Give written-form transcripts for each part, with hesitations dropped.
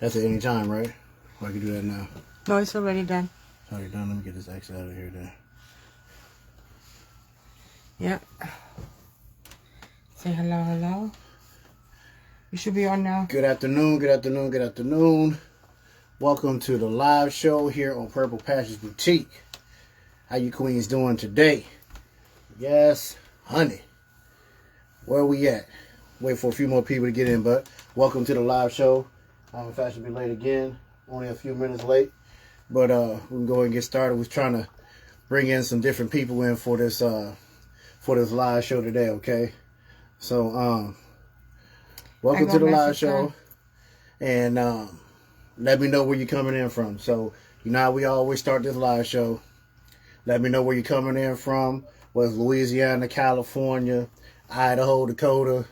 That's at any time, right? Or I can do that now. No, it's already done. It's already done. Let me get this X out of here then. Yep. Say hello, hello. You should be on now. Good afternoon, good afternoon, good afternoon. Welcome to the live show here on Purple Patches Boutique. How you queens doing today? Yes, honey. Where we at? Wait for a few more people to get in, but welcome to the live show. I'm in fact to be late again. Only a few minutes late. But we can go ahead and get started. We're trying to bring in some different people in for this live show today, okay? So welcome to the live show. And let me know where you're coming in from. So, you know how we always start this live show. Let me know where you're coming in from. Whether it's Louisiana, California, Idaho, Dakota,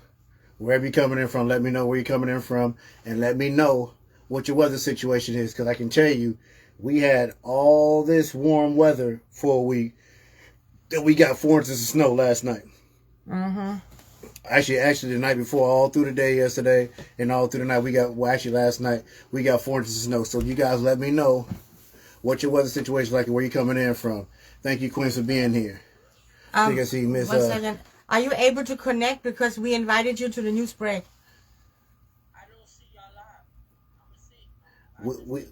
wherever you're coming in from, let me know where you're coming in from. And let me know what your weather situation is. Because I can tell you, we had all this warm weather for a week. Then we got 4 inches of snow last night. Mm-hmm. Actually, the night before, all through the day yesterday, and all through the night, last night, we got 4 inches of snow. So you guys let me know what your weather situation is like and where you're coming in from. Thank you, Queen, for being here. I think I see Miss... One second. Are you able to connect because we invited you to the Newsbreak? I don't see y'all live.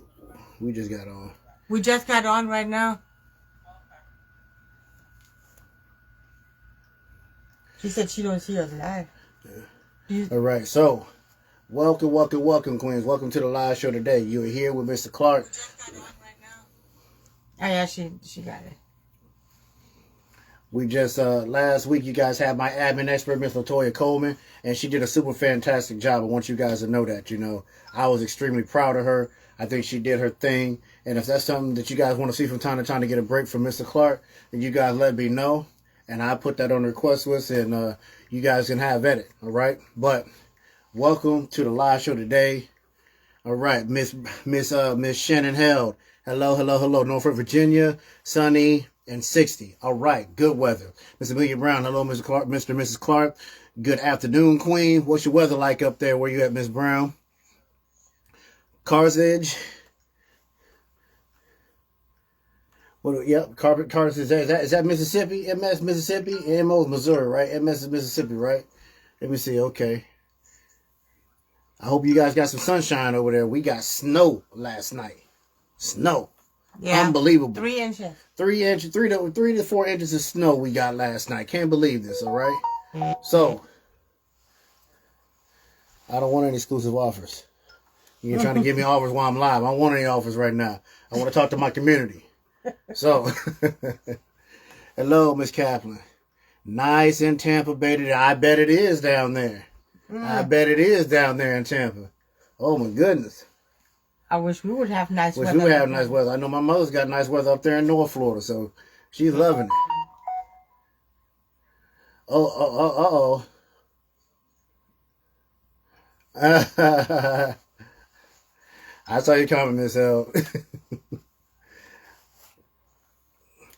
We just got on. We just got on right now. She said she don't see us live. Yeah. All right, so welcome, Queens. Welcome to the live show today. You're here with Mr. Clark. We just got on right now. Oh yeah, she got it. We just last week you guys had my admin expert, Miss Latoya Coleman, and she did a super fantastic job. I want you guys to know that. You know, I was extremely proud of her. I think she did her thing, and if that's something that you guys want to see from time to time to get a break from Mr. Clark, then you guys let me know. And I put that on the request list, and you guys can have at it, all right? But welcome to the live show today. All right, Miss Shannon Held. Hello. Norfolk, Virginia, sunny and 60. All right, good weather. Miss Amelia Brown. Hello, Mr. Clark, Mr. and Mrs. Clark. Good afternoon, Queen. What's your weather like up there? Where you at, Miss Brown? Carthage. Yep, Carthage. Is that Mississippi? MS Mississippi? MO is Missouri, right? MS is Mississippi, right? Let me see. Okay. I hope you guys got some sunshine over there. We got snow last night. Snow. Yeah. Unbelievable. 3 inches. 3 inches, 3 to 4 inches of snow we got last night. Can't believe this, all right? So, I don't want any exclusive offers. You're trying to give me offers while I'm live. I don't want any offers right now. I want to talk to my community. So, hello, Miss Kaplan. Nice in Tampa Bay today. I bet it is down there. I bet it is down there in Tampa. Oh, my goodness. I wish we would have nice weather. Wish we would have nice weather. I know my mother's got nice weather up there in North Florida, so she's loving it. Uh-oh. I saw you coming, Miss L.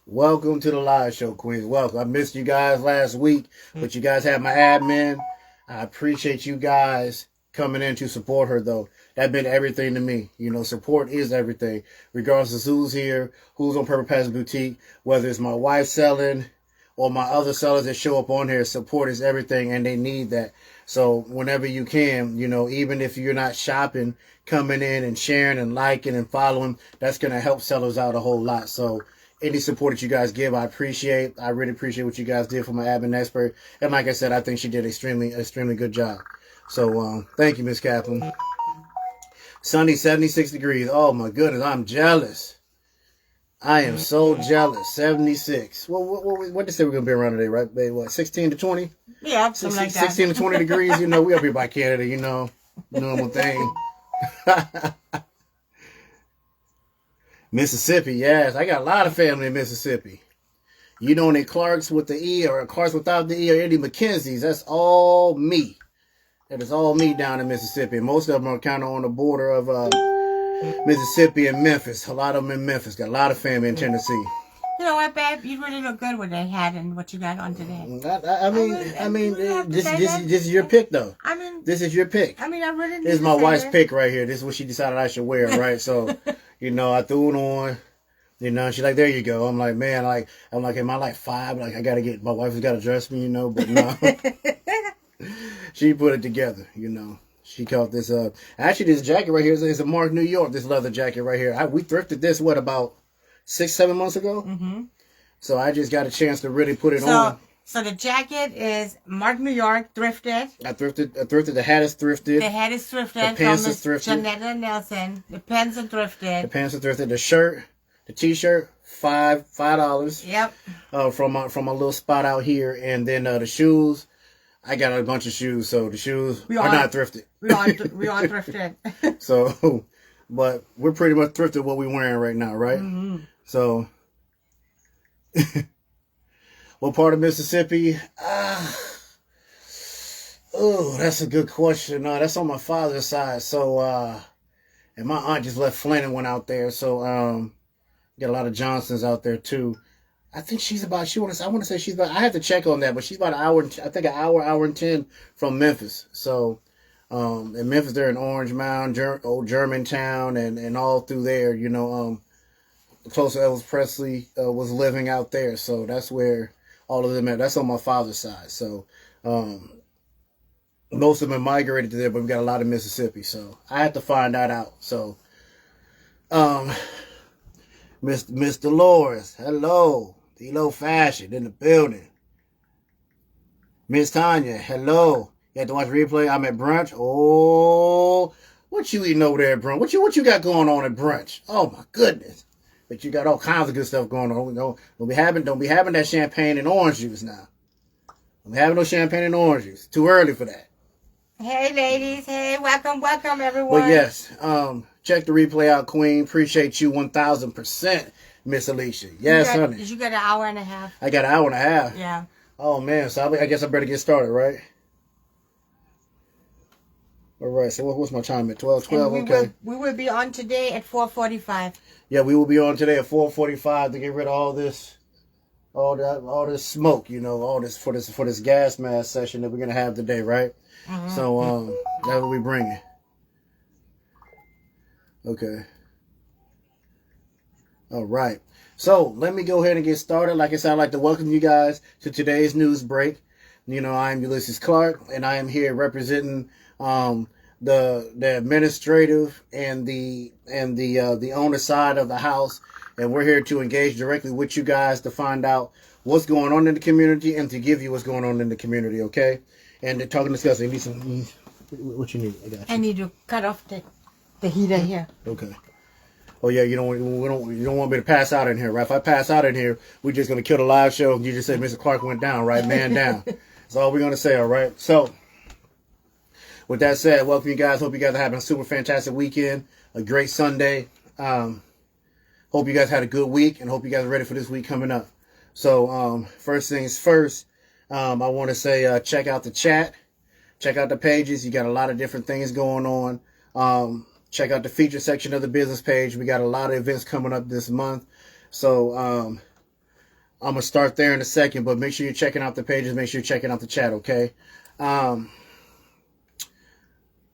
Welcome to the live show, Queens. Welcome. I missed you guys last week, but you guys had my admin. I appreciate you guys coming in to support her, though. That meant everything to me. You know, support is everything. Regardless of who's here, who's on Purple Patches Boutique, whether it's my wife selling or my other sellers that show up on here, support is everything, and they need that. So whenever you can, you know, even if you're not shopping, coming in and sharing and liking and following, that's going to help sellers out a whole lot. So any support that you guys give, I appreciate. I really appreciate what you guys did for my admin expert. And like I said, I think she did extremely good job. So thank you, Miss Kaplan. Sunny, 76 degrees. Oh, my goodness. I'm jealous. I am so jealous. 76. Well, what did they say we're going to be around today, right, babe? What, 16 to 20? Yeah, something like that. 16 to 20 degrees. You know, we up here by Canada, you know. Normal thing. Mississippi, yes. I got a lot of family in Mississippi. You know any Clarks with the E or Clarks without the E or any McKenzies, that's all me. That is all me down in Mississippi. Most of them are kind of on the border of Mississippi and Memphis. A lot of them in Memphis. Got a lot of family in Tennessee. You know what, babe? You really look good with that hat and what you got on today. This is your pick, though. I mean, This is your pick. I really need This is to my say wife's that. pick right here. This is what she decided I should wear, right? So, I threw it on. She's like, there you go. I'm like, man, am I like 5? Like, I gotta my wife has gotta dress me, but no. She put it together, She caught this up. Actually, this jacket right here is a Mark New York, this leather jacket right here. We thrifted this, about 6-7 months ago? Mm-hmm. So I just got a chance to really put it on. So the jacket is Mark New York, thrifted. I thrifted. The hat is thrifted. The hat is thrifted. The pants from is thrifted. Janetta Nelson. The pants are thrifted. The pants are thrifted. The shirt, the t-shirt, $5. Yep. From a little spot out here, and then the shoes. I got a bunch of shoes, so the shoes are not thrifted. We are thrifted. So, but we're pretty much thrifted what we're wearing right now, right? Mm-hmm. So, what part of Mississippi? Oh, that's a good question. No, that's on my father's side. So, and my aunt just left Flint and went out there. So, got a lot of Johnsons out there too. I think she's about. I want to say she's about. I have to check on that, but she's about an hour. I think an hour and 10 from Memphis. So, in Memphis, they're in Orange Mound, old Germantown, and all through there. Close to Elvis Presley was living out there. So that's where all of them are. That's on my father's side. So, most of them migrated to there, but we got a lot of Mississippi. So I had to find that out. So, Miss Dolores, hello. D-Lo Fashion in the building. Miss Tanya, hello. You have to watch replay. I'm at brunch. Oh, what you eating over there at brunch? What you got going on at brunch? Oh my goodness. But you got all kinds of good stuff going on. Don't be having that champagne and orange juice now. Don't be having no champagne and orange juice. Too early for that. Hey ladies, hey, welcome everyone. But yes, check the replay out, Queen. Appreciate you 1,000%, Miss Alicia. Yes, honey. Did you get an hour and a half? I got an hour and a half. Yeah. Oh man, so I guess I better get started, right? All right. So what's my time at? 12:12. Okay. We will be on today at 4:45. Yeah, we will be on today at 4:45 to get rid of all this smoke, all this for this gas mask session that we're gonna have today, right? Mm-hmm. So that's what we bringing. Okay. All right. So let me go ahead and get started. Like I said, I'd like to welcome you guys to today's news break. I'm Ulysses Clark, and I am here representing the administrative and the owner side of the house, and we're here to engage directly with you guys to find out what's going on in the community and to give you what's going on in the community. Okay. And to talk and discuss. What you need? I got you. I need to cut off the heater here. Okay. Oh yeah, you don't want me to pass out in here, right? If I pass out in here, we're just gonna kill the live show. You just say Mr. Clark went down, right? Man down. That's all we're gonna say, all right? So, with that said, welcome you guys. Hope you guys are having a super fantastic weekend, a great Sunday. Hope you guys had a good week, and hope you guys are ready for this week coming up. So, first things first. I want to say check out the chat, check out the pages. You got a lot of different things going on. Check out the feature section of the business page. We got a lot of events coming up this month. So I'm going to start there in a second, but make sure you're checking out the pages. Make sure you're checking out the chat, okay?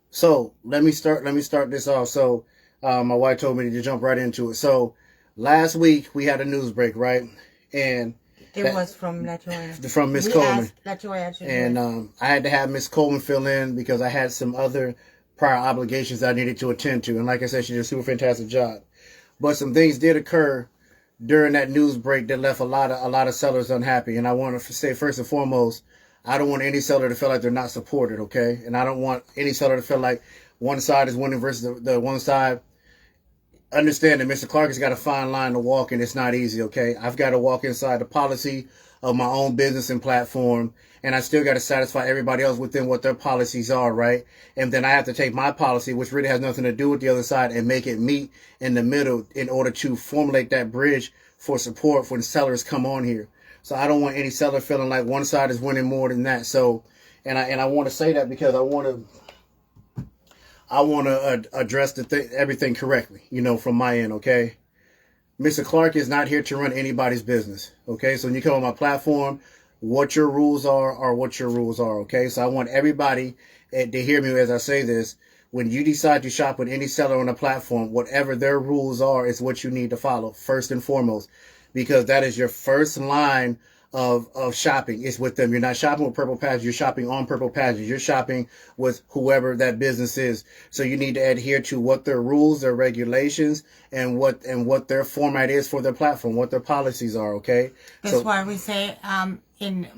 So let me start this off. So my wife told me to jump right into it. So last week we had a news break, right? And it was from Latoya. From Miss Coleman. Latoya. And I had to have Miss Coleman fill in because I had some other prior obligations I needed to attend to. And like I said, she did a super fantastic job. But some things did occur during that news break that left a lot of sellers unhappy. And I want to say first and foremost, I don't want any seller to feel like they're not supported, okay? And I don't want any seller to feel like one side is winning versus the one side. Understand that Mr. Clark has got a fine line to walk, and it's not easy, okay? I've got to walk inside the policy of my own business and platform, and I still got to satisfy everybody else within what their policies are, right? And then I have to take my policy, which really has nothing to do with the other side, and make it meet in the middle in order to formulate that bridge for support when sellers come on here. So I don't want any seller feeling like one side is winning more than that. So, and I want to say that because I want to address everything correctly, from my end, okay? Mr. Clark is not here to run anybody's business. Okay, so when you come on my platform, what your rules are what your rules are. Okay, so I want everybody to hear me as I say this. When you decide to shop with any seller on a platform, whatever their rules are is what you need to follow first and foremost, because that is your first line of shopping. It's with them. You're not shopping with Purple Patches. You're shopping on Purple Patches. You're shopping with whoever that business is. So you need to adhere to what their rules, their regulations, and what their format is for their platform, what their policies are. Okay. That's why we say in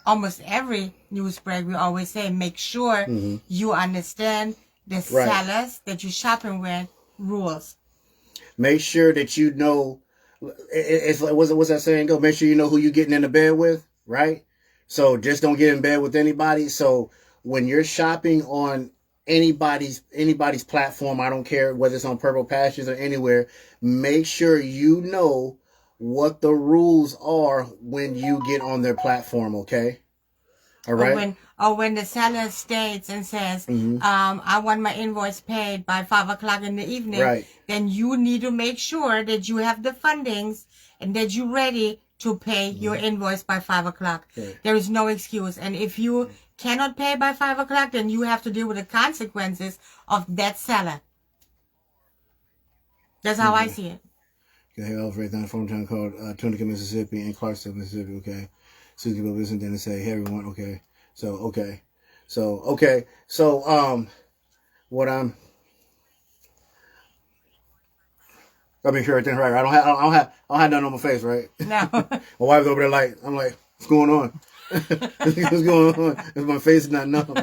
almost every news break we always say make sure you understand the sellers that you're shopping with rules. Make sure that you know. It's like what's that saying go? Make sure you know who you're getting into bed with, right? So just don't get in bed with anybody. So when you're shopping on anybody's platform, I don't care whether it's on Purple Patches or anywhere, make sure you know what the rules are when you get on their platform, okay? All right. Or when the seller states and says, I want my invoice paid by 5 o'clock in the evening, then you need to make sure that you have the fundings and that you're ready to pay your invoice by 5 o'clock. There is no excuse. And if you cannot pay by 5 o'clock, then you have to deal with the consequences of that seller. That's how I see it. Okay, Alfred, down from town called Tunica, Mississippi, and Clarksville, Mississippi. Okay, Susie will listen then and say, "Hey, everyone." Okay, so what I'm. I mean, sure, right. I don't have nothing on my face, right? No. My wife's over there like, I'm like, what's going on? What's going on? My face is not numb.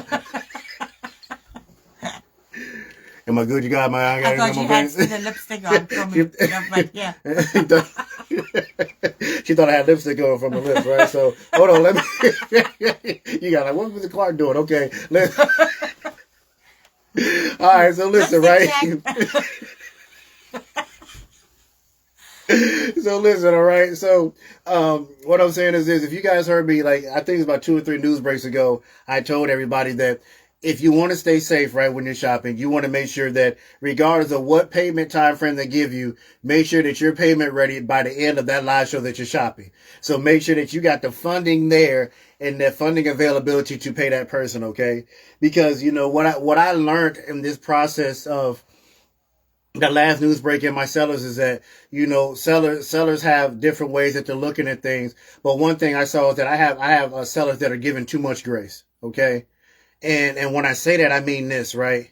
Am I good? You got my. I thought you had the lipstick on from me. But yeah. She thought I had lipstick on from the lips, right? So hold on, let me. You got like, what was the Clark doing? Okay, all right. So listen, right? So listen, all right. So what I'm saying is this: if you guys heard me, like I think it's about 2 or 3 news breaks ago, I told everybody that if you want to stay safe, right, when you're shopping, you want to make sure that regardless of what payment time frame they give you, make sure that you're payment ready by the end of that live show that you're shopping. So make sure that you got the funding there and the funding availability to pay that person, okay? Because, you know, what I learned in this process of the last news break in my sellers is that, you know, sellers have different ways that they're looking at things. But one thing I saw is that I have sellers that are giving too much grace, okay? And when I say that, I mean this, right?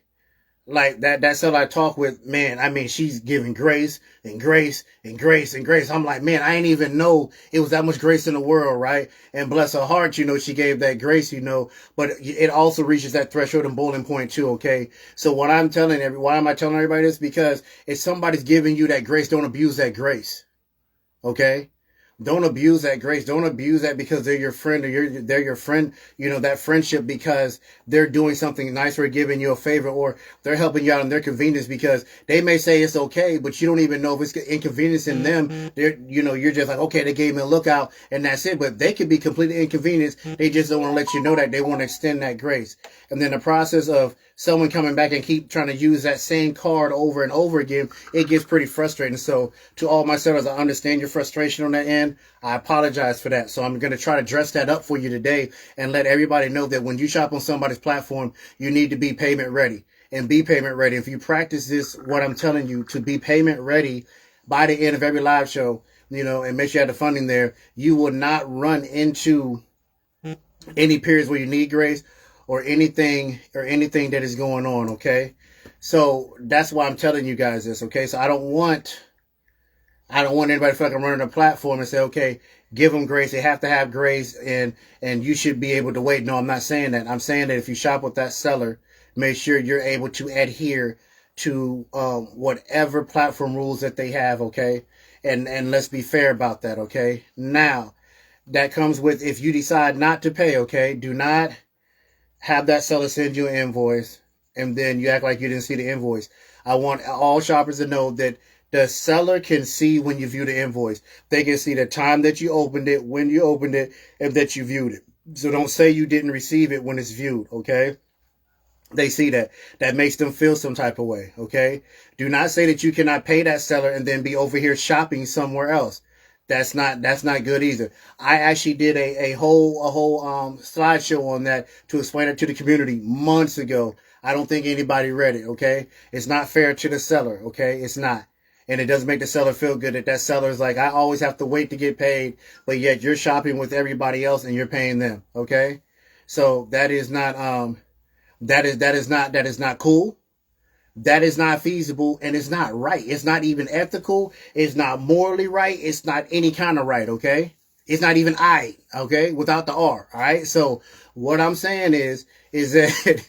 Like that seller I talk with, man, I mean, she's giving grace and grace and grace and grace. I'm like, man, I didn't even know it was that much grace in the world, right? And bless her heart, you know, she gave that grace, you know, but it also reaches that threshold and boiling point too, okay? So why am I telling everybody this? Because if somebody's giving you that grace, don't abuse that grace, okay? Don't abuse that grace. Don't abuse that because they're your friend or they're your friend, you know, that friendship because they're doing something nice or giving you a favor or they're helping you out in their convenience because they may say it's okay, but you don't even know if it's inconvenience in them. They're, you know, you're just like, okay, they gave me a lookout and that's it. But they could be completely inconvenienced. They just don't want to let you know that they want to extend that grace. And then the process of someone coming back and keep trying to use that same card over and over again, it gets pretty frustrating. So to all my sellers, I understand your frustration on that end. I apologize for that. So I'm going to try to dress that up for you today and let everybody know that when you shop on somebody's platform, you need to be payment ready and be payment ready. If you practice this, what I'm telling you, to be payment ready by the end of every live show, you know, and make sure you have the funding there, you will not run into any periods where you need grace or anything that is going on. Okay. So that's why I'm telling you guys this. Okay. So I don't want anybody to feel like I'm running a platform and say, okay, give them grace. They have to have grace and you should be able to wait. No, I'm not saying that. I'm saying that if you shop with that seller, make sure you're able to adhere to whatever platform rules that they have. Okay. And let's be fair about that. Okay. Now that comes with, if you decide not to pay, okay, do not have that seller send you an invoice and then you act like you didn't see the invoice. I want all shoppers to know that the seller can see when you view the invoice. They can see the time that you opened it, when you opened it, and that you viewed it. So don't say you didn't receive it when it's viewed, okay? they see that makes them feel some type of way. Okay. Do not say that you cannot pay that seller and then be over here shopping somewhere else. That's not good either. I actually did a whole slideshow on that to explain it to the community months ago. I don't think anybody read it. Okay. It's not fair to the seller. Okay. It's not. And it doesn't make the seller feel good that seller is like, I always have to wait to get paid, but yet you're shopping with everybody else and you're paying them. Okay. So that is not, that is not cool. That is not feasible, and it's not right. It's not even ethical. It's not morally right. It's not any kind of right, okay? It's not even I, okay? Without the R, all right? So what I'm saying is that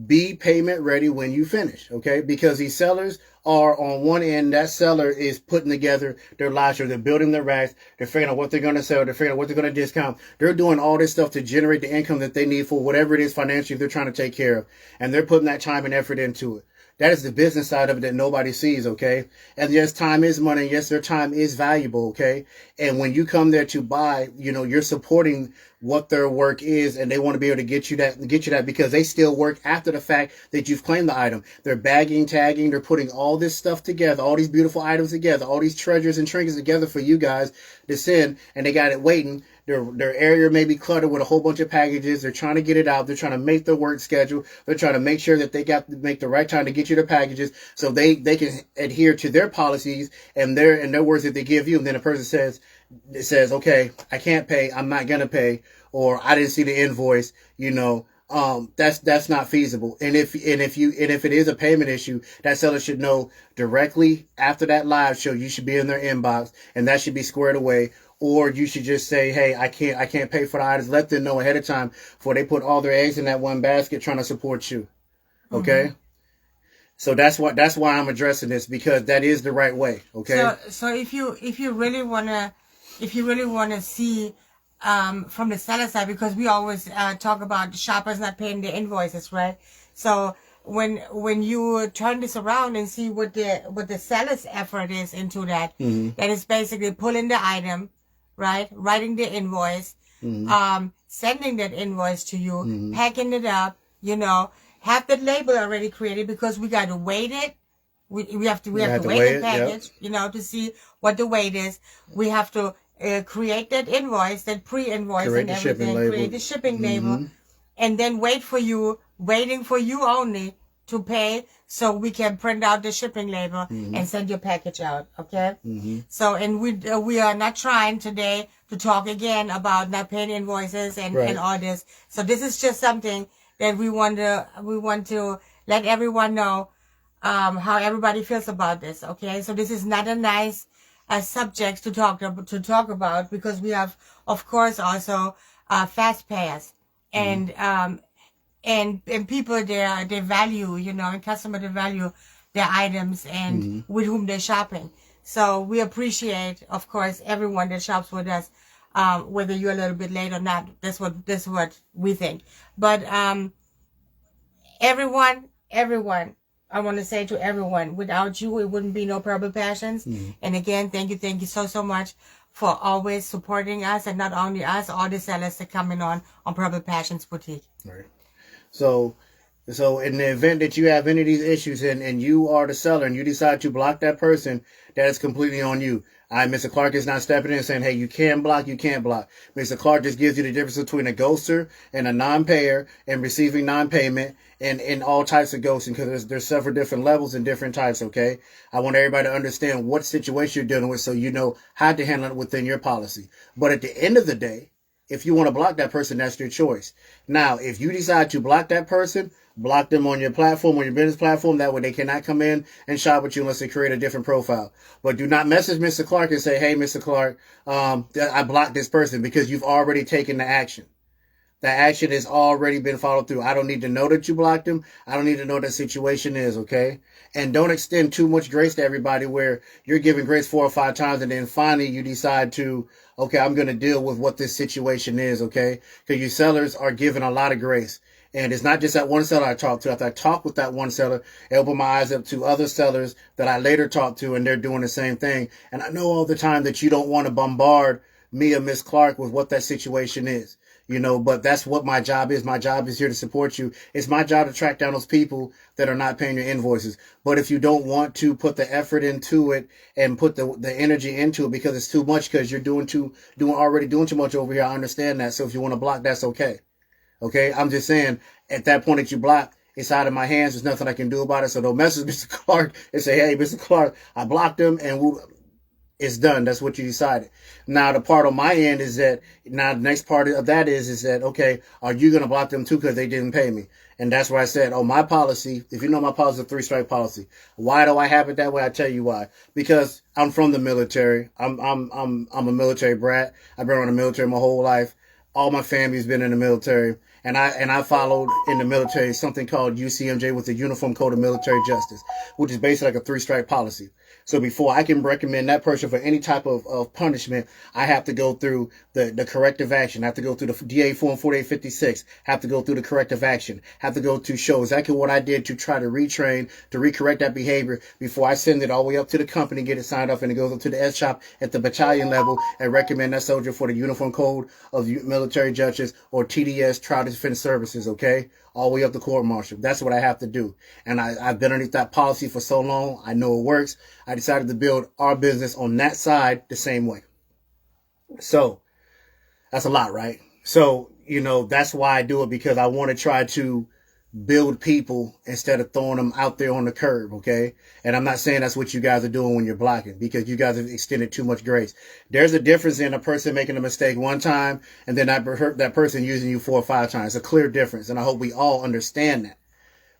be payment ready when you finish, okay? Because these sellers are on one end, that seller is putting together their live show. They're building their racks. They're figuring out what they're going to sell. They're figuring out what they're going to discount. They're doing all this stuff to generate the income that they need for whatever it is financially they're trying to take care of. And they're putting that time and effort into it. That is the business side of it that nobody sees, okay? And yes, time is money. And yes, their time is valuable, okay? And when you come there to buy, you know, you're supporting what their work is, and they want to be able to get you that because they still work after the fact that you've claimed the item. They're bagging, tagging, they're putting all this stuff together, all these beautiful items together, all these treasures and trinkets together for you guys to send, and they got it waiting. Their area may be cluttered with a whole bunch of packages. They're trying to get it out. They're trying to make their work schedule. They're trying to make sure that they got to make the right time to get you the packages so they can adhere to their policies and their words that they give you. And then a person says, okay, I can't pay. I'm not going to pay. Or I didn't see the invoice, you know. That's not feasible. And if it is a payment issue, that seller should know directly after that live show. You should be in their inbox, and that should be squared away. Or you should just say, hey, I can't pay for the items. Let them know ahead of time before they put all their eggs in that one basket trying to support you. Okay. Mm-hmm. So that's why I'm addressing this, because that is the right way. Okay. So if you really wanna see from the seller side, because we always talk about shoppers not paying their invoices, right? So when you turn this around and see what the seller's effort is into that, mm-hmm. that is basically pulling the item, right, writing the invoice, mm-hmm. Sending that invoice to you, mm-hmm. packing it up, you know, have the label already created, because we got to weight it. We have to weigh the package, yep. You know, to see what the weight is. We have to create that invoice, that pre-invoice and everything, create the shipping mm-hmm. label, and then waiting for you only to pay, so we can print out the shipping label mm-hmm. and send your package out. Okay. Mm-hmm. So, and we are not trying today to talk again about not paying invoices and all this. So this is just something that we want to let everyone know, how everybody feels about this. Okay. So this is not a nice subject to talk about, because we have, of course, also fast payers and mm-hmm. And people they value, you know, and customer they value their items and mm-hmm. with whom they're shopping. So we appreciate, of course, everyone that shops with us, whether you're a little bit late or not. That's what we think. But everyone, I want to say to everyone, without you, it wouldn't be No Purple Passions. Mm-hmm. And again, thank you so much for always supporting us, and not only us, all the sellers that come in on Purple Passions Boutique. Right. So in the event that you have any of these issues and you are the seller and you decide to block that person, that is completely on you. Mr. Clark is not stepping in and saying, hey, you can block, you can't block. Mr. Clark just gives you the difference between a ghoster and a non-payer and receiving non-payment and all types of ghosting, because there's several different levels and different types, okay? I want everybody to understand what situation you're dealing with so you know how to handle it within your policy. But at the end of the day, if you want to block that person, that's your choice. Now, if you decide to block that person, block them on your platform, on your business platform. That way they cannot come in and shop with you unless they create a different profile. But do not message Mr. Clark and say, hey, Mr. Clark, I blocked this person, because you've already taken the action. The action has already been followed through. I don't need to know that you blocked him. I don't need to know what the situation is, okay? And don't extend too much grace to everybody where you're giving grace 4 or 5 times and then finally you decide to, okay, I'm going to deal with what this situation is, okay? Because you sellers are giving a lot of grace. And it's not just that one seller I talked to. After I talked with that one seller, it opened my eyes up to other sellers that I later talked to, and they're doing the same thing. And I know all the time that you don't want to bombard me or Miss Clark with what that situation is. but that's what my job is. My job is here to support you. It's my job to track down those people that are not paying your invoices. But if you don't want to put the effort into it and put the energy into it because it's too much, because you're already doing too much over here, I understand that. So if you want to block, that's okay. Okay. I'm just saying at that point that you block, it's out of my hands. There's nothing I can do about it. So don't message Mr. Clark and say, hey, Mr. Clark, I blocked him and it's done. That's what you decided. Now, the part on my end is that, now the next part of that is that, okay, are you going to block them too because they didn't pay me? And that's why I said, my policy, if you know my policy, is a 3-strike policy. Why do I have it that way? I tell you why. Because I'm from the military. I'm a military brat. I've been around the military my whole life. All my family's been in the military. And I followed in the military something called UCMJ, with the Uniform Code of Military Justice, which is basically like a 3-strike policy. So before I can recommend that person for any type of punishment, I have to go through the corrective action. I have to go through the DA Form 4856. Have to go through the corrective action. Have to go to show exactly what I did to try to retrain, to recorrect that behavior before I send it all the way up to the company, get it signed off, and it goes up to the S shop at the battalion level and recommend that soldier for the Uniform Code of Military Justice, or TDS, Trial Defense Services, okay? All the way up to court martial. That's what I have to do. And I've been underneath that policy for so long. I know it works. I decided to build our business on that side the same way. So that's a lot, right? So, that's why I do it, because I want to try to build people instead of throwing them out there on the curb, okay? And I'm not saying that's what you guys are doing when you're blocking, because you guys have extended too much grace. There's a difference in a person making a mistake one time and then that person using you 4 or 5 times. It's a clear difference, and I hope we all understand that.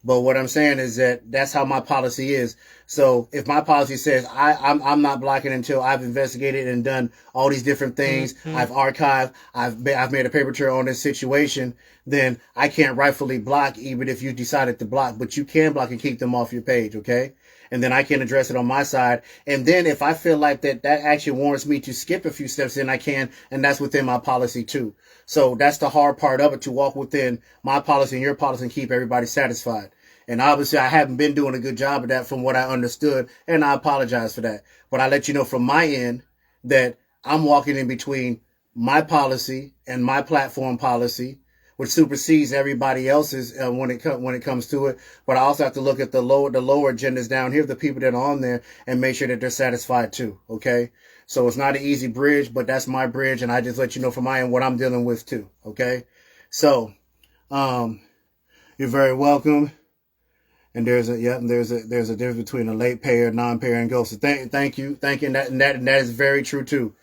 But what I'm saying is that that's how my policy is. So if my policy says I'm not blocking until I've investigated and done all these different things, I've archived, I've made a paper trail on this situation, then I can't rightfully block, even if you decided to block. But you can block and keep them off your page, okay? And then I can address it on my side. And then if I feel like that action warrants me to skip a few steps, then I can, and that's within my policy too. So that's the hard part of it, to walk within my policy and your policy and keep everybody satisfied. And obviously I haven't been doing a good job of that from what I understood, and I apologize for that. But I let you know from my end that I'm walking in between my policy and my platform policy, which supersedes everybody else's when it comes to it. But I also have to look at the lower agendas down here, the people that are on there, and make sure that they're satisfied too. Okay. So it's not an easy bridge, but that's my bridge. And I just let you know from my end what I'm dealing with too. Okay. So, you're very welcome. And there's a difference between a late payer, non-payer, and ghoster. Thank you. And that is very true too.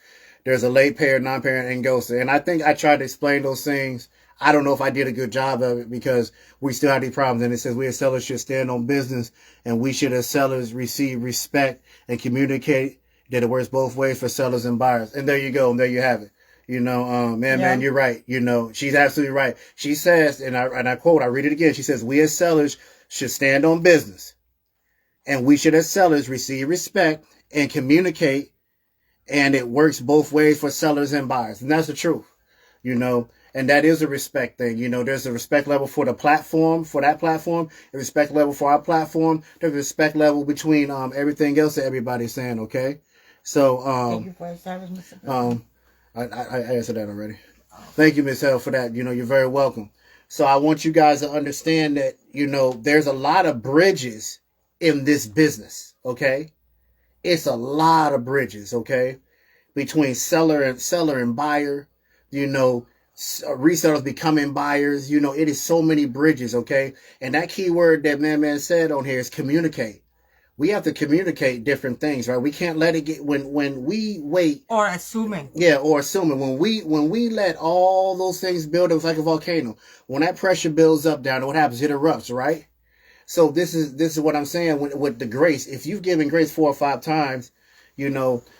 There's a late payer, non-payer, and ghoster. And I think I tried to explain those things. I don't know if I did a good job of it, because we still have these problems. And it says we as sellers should stand on business, and we should as sellers receive respect and communicate that it works both ways for sellers and buyers. And there you go. And there you have it. Man, you're right. She's absolutely right. She says, and I quote, I read it again. She says, we as sellers should stand on business, and we should as sellers receive respect and communicate, and it works both ways for sellers and buyers. And that's the truth, and that is a respect thing. There's a respect level for the platform, for that platform, a respect level for our platform. There's a respect level between everything else that everybody's saying. Okay. So thank you for your service, Mr. I answered that already. Thank you, Ms. Hell, for that. You're very welcome. So I want you guys to understand that, there's a lot of bridges in this business, okay? It's a lot of bridges, okay? Between seller and buyer, resellers becoming buyers, it is so many bridges, okay? And that key word that man said on here is communicate. We have to communicate different things, right? We can't let it get, when we wait. Or assuming. Yeah, or assuming. When we let all those things build, it was like a volcano. When that pressure builds up down, what happens? It erupts, right? So this is what I'm saying with the grace. If you've given grace 4 or 5 times,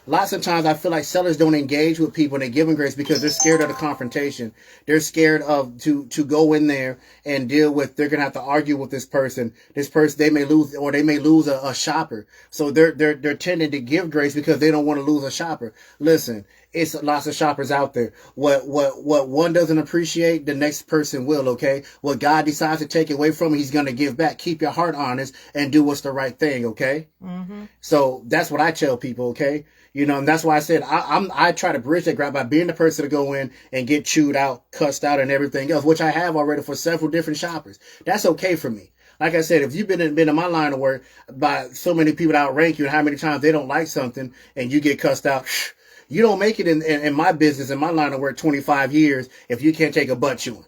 lots of times I feel like sellers don't engage with people and they give them grace because they're scared of the confrontation. They're scared of to go in there and deal with, they're going to have to argue with this person. They may lose, or they may lose a shopper. So they're tending to give grace because they don't want to lose a shopper. Listen, it's lots of shoppers out there. What one doesn't appreciate, the next person will, okay? What God decides to take away from him, he's going to give back. Keep your heart honest and do what's the right thing, okay? Mm-hmm. So that's what I tell people, okay? You know, and that's why I said I try to bridge that gap by being the person to go in and get chewed out, cussed out, and everything else, which I have already for several different shoppers. That's okay for me. Like I said, if you've been in my line of work by so many people that outrank you and how many times they don't like something and you get cussed out, you don't make it in my business, in my line of work 25 years if you can't take a butt chewing.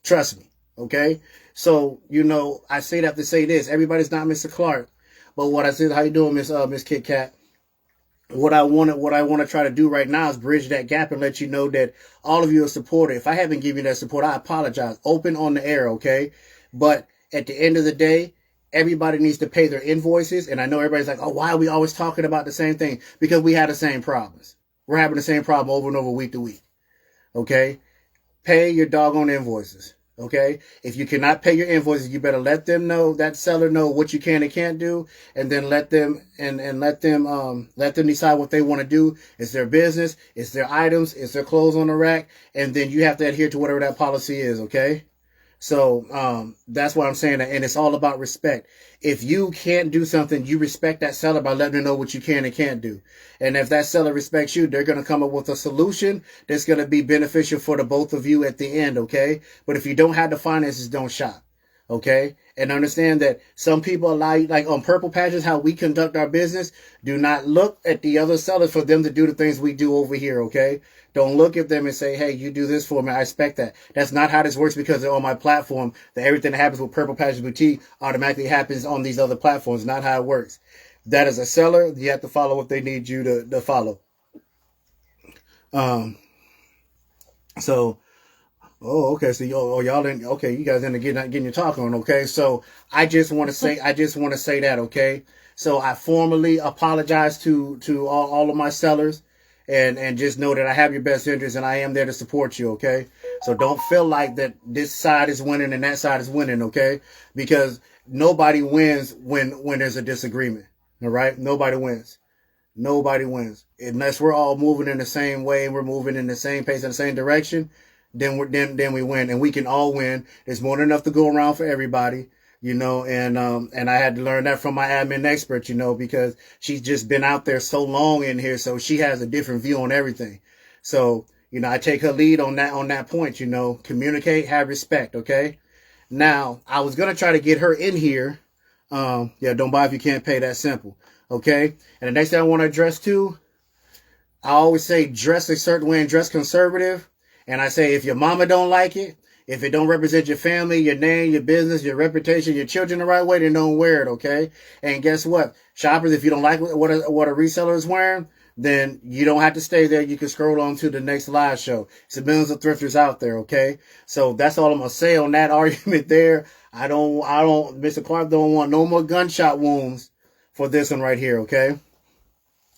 Trust me, okay? So, you know, I say that to say this. Everybody's not Mr. Clark. But what I said, how you doing, Miss Kit Kat? What I want to try to do right now is bridge that gap and let you know that all of you are supported. If I haven't given you that support, I apologize. Open on the air, okay? But at the end of the day, everybody needs to pay their invoices. And I know everybody's like, oh, why are we always talking about the same thing? Because we have the same problems. We're having the same problem over and over, week to week. Okay? Pay your doggone invoices. Okay? If you cannot pay your invoices, you better let them know, that seller know what you can and can't do, and then let them let them decide what they want to do. It's their business, it's their items, it's their clothes on the rack, and then you have to adhere to whatever that policy is, okay? So that's what I'm saying, and it's all about respect. If you can't do something, you respect that seller by letting them know what you can and can't do. And if that seller respects you, they're going to come up with a solution that's going to be beneficial for the both of you at the end, okay? But if you don't have the finances, don't shop, okay? And understand that some people allow you, like on Purple Patches, how we conduct our business, do not look at the other sellers for them to do the things we do over here, okay? Don't look at them and say, hey, you do this for me. I expect that. That's not how this works because they're on my platform. That everything that happens with Purple Patches Boutique automatically happens on these other platforms. Not how it works. That is a seller. You have to follow what they need you to follow. So, oh, okay. So, y'all didn't, okay. You guys didn't getting your talk on. Okay. So I just want to say that. Okay. So I formally apologize to all of my sellers. And just know that I have your best interest and I am there to support you, okay? So don't feel like that this side is winning and that side is winning, okay? Because nobody wins when there's a disagreement, all right? Nobody wins. Nobody wins. Unless we're all moving in the same way and we're moving in the same pace in the same direction, then we win. And we can all win. There's more than enough to go around for everybody. You know, and I had to learn that from my admin expert, you know, because she's just been out there so long in here. So she has a different view on everything. So, you know, I take her lead on that point, you know, communicate, have respect. Okay. Now I was going to try to get her in here. Yeah, don't buy if you can't pay, that simple. Okay. And the next thing I want to address too, I always say dress a certain way and dress conservative. And I say, if your mama don't like it, if it don't represent your family, your name, your business, your reputation, your children the right way, then don't wear it, okay? And guess what? Shoppers, if you don't like what a reseller is wearing, then you don't have to stay there. You can scroll on to the next live show. There's millions of thrifters out there, okay? So that's all I'm going to say on that argument there. Mr. Clark don't want no more gunshot wounds for this one right here, okay?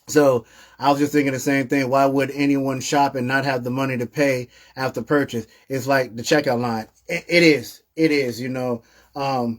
So I was just thinking the same thing. Why would anyone shop and not have the money to pay after purchase? It's like the checkout line. It is, you know. I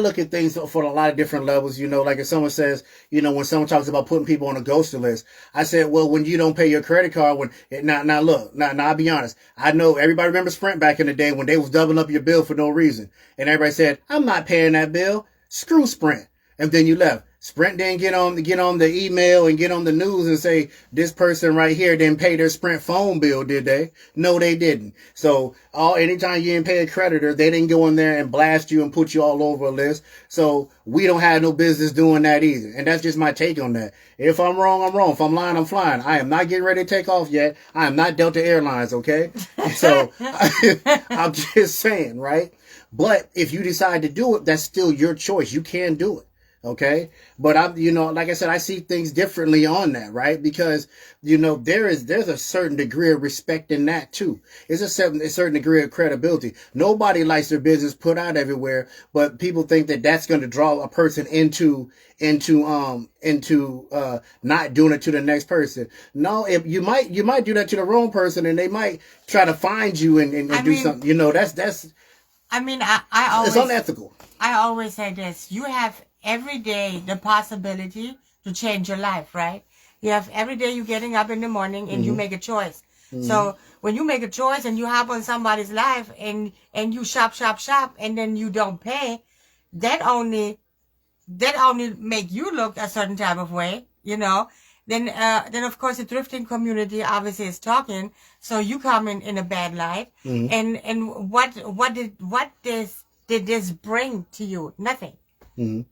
look at things for a lot of different levels, you know, like if someone says, you know, when someone talks about putting people on a ghoster list, I said, well, when you don't pay your credit card, now I'll be honest. I know everybody remembers Sprint back in the day when they was doubling up your bill for no reason. And everybody said, I'm not paying that bill. Screw Sprint. And then you left. Sprint didn't get on the email and get on the news and say this person right here didn't pay their Sprint phone bill, did they? No, they didn't. So anytime you didn't pay a creditor, they didn't go in there and blast you and put you all over a list. So we don't have no business doing that either. And that's just my take on that. If I'm wrong, I'm wrong. If I'm lying, I'm flying. I am not getting ready to take off yet. I am not Delta Airlines, okay? So I'm just saying, right? But if you decide to do it, that's still your choice. You can do it. Okay. But like I said, I see things differently on that, right? Because, you know, there's a certain degree of respect in that too. It's a certain degree of credibility. Nobody likes their business put out everywhere, but people think that that's going to draw a person into not doing it to the next person. No, if you might do that to the wrong person and they might try to find you and do something, you know, that's, I always, it's unethical. I always say this, you have every day the possibility to change your life, right? You have every day you're getting up in the morning and you make a choice. So when you make a choice and you hop on somebody's life and you shop, and then you don't pay, that only make you look a certain type of way, Then of course the thrifting community obviously is talking, so you come in a bad light. And what did this bring to you? Nothing.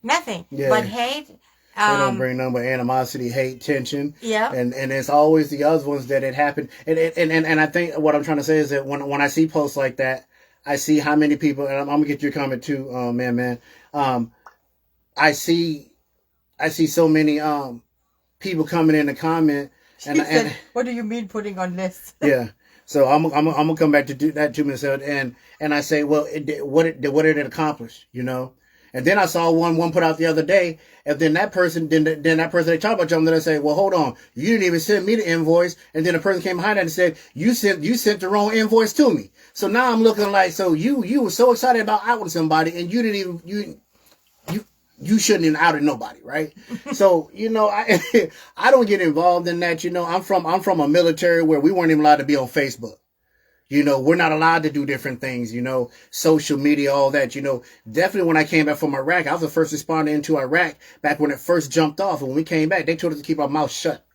Nothing. Yeah. But hate. They don't bring none but animosity, hate, tension. Yeah. And it's always the other ones that it happened. And I think what I'm trying to say is that when I see posts like that, I see how many people, and I'm gonna get your comment too, man. I see so many people coming in to comment. And what do you mean putting on lists? Yeah. So I'm gonna come back to do that 2 minutes and I say, well, what did it accomplish? And then I saw one put out the other day, and then that person they talk about jumping, then I say, well, hold on, you didn't even send me the invoice, and then a person came behind that and said, you sent the wrong invoice to me. So now I'm looking like, so you were so excited about outing somebody, and you didn't even you shouldn't even outed nobody, right? So I don't get involved in that. I'm from a military where we weren't even allowed to be on Facebook. We're not allowed to do different things, social media, all that, Definitely when I came back from Iraq, I was the first responder into Iraq back when it first jumped off. And when we came back, they told us to keep our mouth shut.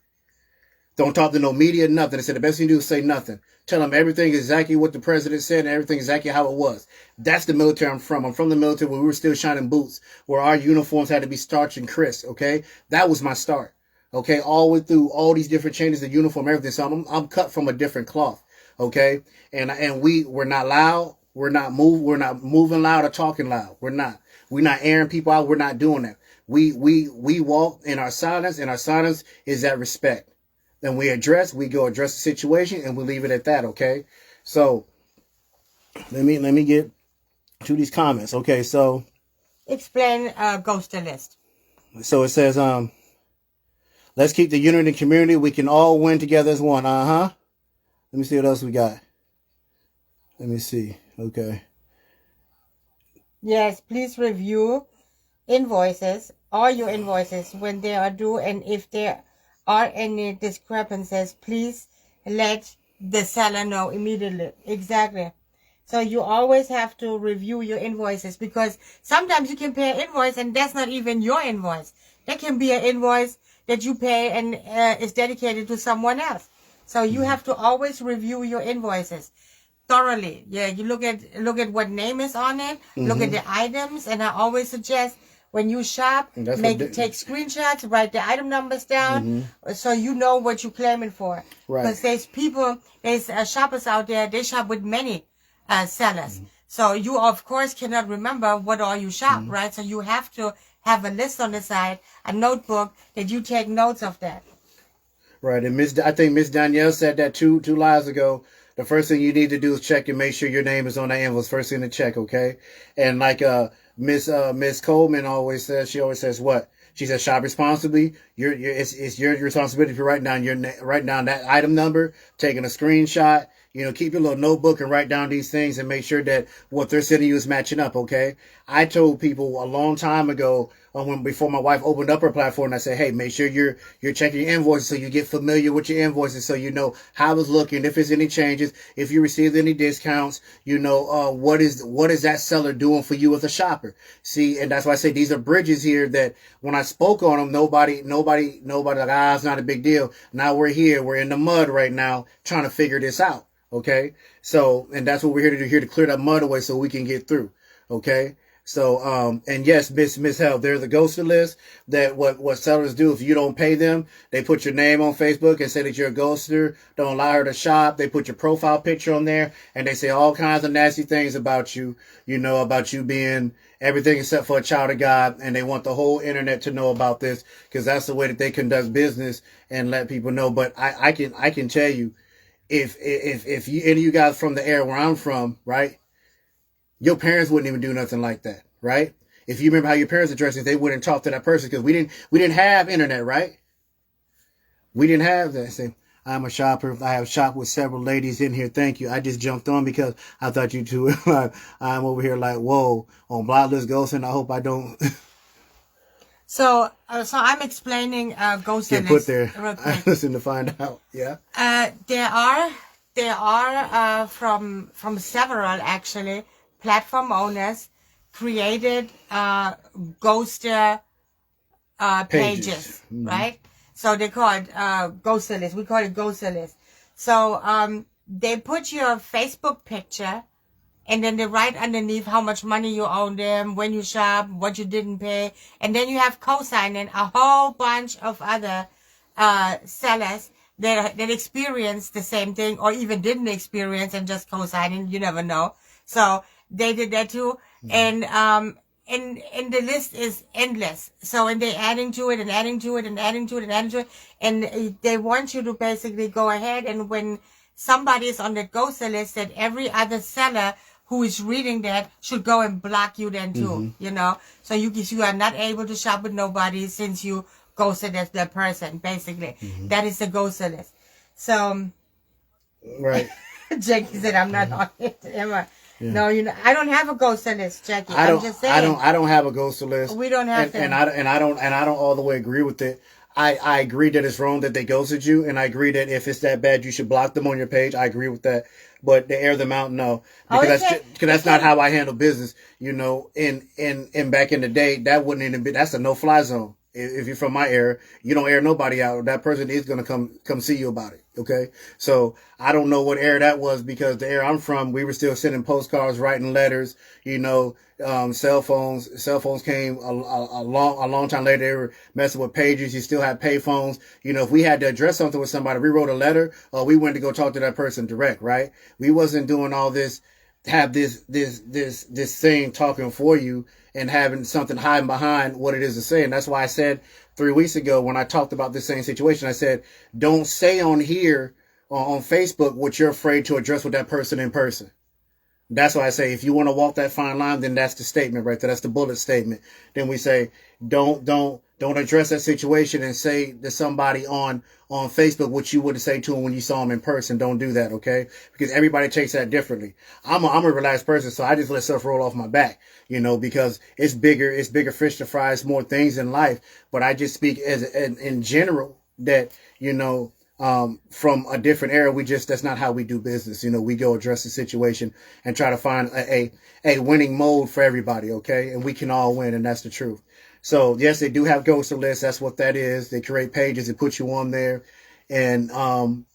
Don't talk to no media, nothing. They said the best thing to do is say nothing. Tell them everything exactly what the president said and everything exactly how it was. That's the military I'm from. I'm from the military where we were still shining boots, where our uniforms had to be starched and crisp, okay? That was my start, okay? All the way through all these different changes of uniform, everything. So I'm cut from a different cloth. Okay. And we're not loud. We're not moving loud or talking loud. We're not airing people out. We're not doing that. We walk in our silence, and our silence is that respect. Then we go address the situation, and we leave it at that. Okay. So let me get to these comments. Okay. So explain ghoster list. So it says, let's keep the unity in the community. We can all win together as one. Let me see what else we got. Let me see. Okay. Yes, please review invoices, all your invoices when they are due, and if there are any discrepancies, please let the seller know immediately. Exactly. So you always have to review your invoices, because sometimes you can pay an invoice and that's not even your invoice. That can be an invoice that you pay and is dedicated to someone else. So you have to always review your invoices thoroughly. Yeah, you look at what name is on it, look at the items, and I always suggest when you shop, take screenshots, write the item numbers down, so you know what you're claiming for. Right. Because there's shoppers out there, they shop with many sellers. So you of course cannot remember what all you shop, right? So you have to have a list on the side, a notebook that you take notes of that. Right, and I think Miss Danielle said that two lives ago. The first thing you need to do is check and make sure your name is on that invoice. First thing to check, okay? And like Miss Coleman always says what? She says, shop responsibly. It's your responsibility to write down that item number, taking a screenshot. Keep your little notebook and write down these things and make sure that what they're sending you is matching up, okay? I told people a long time ago, before my wife opened up her platform, and I said, hey, make sure you're checking your invoices so you get familiar with your invoices, so you know how it's looking, if there's any changes, if you received any discounts, what is that seller doing for you as a shopper? See, and that's why I say these are bridges here that when I spoke on them, nobody like, it's not a big deal. Now we're here, we're in the mud right now trying to figure this out. Okay. So, and that's what we're here to do, here to clear that mud away so we can get through. Okay. So, and yes, Miss Hell, there's a ghoster list that what sellers do. If you don't pay them, they put your name on Facebook and say that you're a ghoster. Don't allow her to shop. They put your profile picture on there and they say all kinds of nasty things about you, about you being everything except for a child of God. And they want the whole internet to know about this because that's the way that they conduct business and let people know. But I can tell you, if any of you guys from the area where I'm from, right? Your parents wouldn't even do nothing like that, right? If you remember how your parents addressed it, they wouldn't talk to that person because we didn't have internet, right? We didn't have that. Say, I'm a shopper. I have shopped with several ladies in here. Thank you. I just jumped on because I thought you two. I'm over here like, whoa, on Blocklist Ghost, and I hope I don't. So I'm explaining ghost Get put list there. real I quick. listen to find out. Yeah. There are from several actually platform owners created ghoster pages, right? So they call it ghoster list. We call it ghoster list. So they put your Facebook picture, and then they write underneath how much money you owe them, when you shop, what you didn't pay, and then you have co-signing a whole bunch of other sellers that experienced the same thing or even didn't experience and just co-signing. You never know. So they did that too, and the list is endless. So and they're adding to it and adding to it and adding to it and adding to it, and they want you to basically go ahead, and when somebody is on the ghost list, that every other seller who is reading that should go and block you then too, you know. So you are not able to shop with nobody since you ghosted as that person, basically. That is the ghost list. So, right. Jackie said, I'm not on it. Emma. Yeah. No, I don't have a ghost list, Jackie. I'm just saying. I don't have a ghost list. We don't have and I don't all the way agree with it. I agree that it's wrong that they ghosted you, and I agree that if it's that bad, you should block them on your page. I agree with that. But the air them out, no, because that's not how I handle business. You know, in back in the day, that wouldn't even be. That's a no-fly zone. If you're from my era, you don't air nobody out. That person is gonna come see you about it. Okay, so I don't know what era that was, because the era I'm from, we were still sending postcards, writing letters. You know, cell phones came a long time later. They were messing with pages. You still had pay phones. You know, if we had to address something with somebody, we wrote a letter, or we went to go talk to that person direct. Right? We wasn't doing all this. Have this thing talking for you and having something hiding behind what it is to say. And that's why I said 3 weeks ago when I talked about this same situation, I said, don't say on here or on Facebook what you're afraid to address with that person in person. That's why I say, if you want to walk that fine line, then that's the statement right there. That's the bullet statement. Then we say, don't address that situation and say to somebody on Facebook what you would say to them when you saw them in person. Don't do that, okay? Because everybody takes that differently. I'm a relaxed person, so I just let stuff roll off my back, you know, because it's bigger fish to fry, it's more things in life. But I just speak in general that, you know, from a different era, that's not how we do business. You know, we go address the situation and try to find a winning mode for everybody, okay? And we can all win, and that's the truth. So yes, they do have ghost lists. That's what that is. They create pages and put you on there. And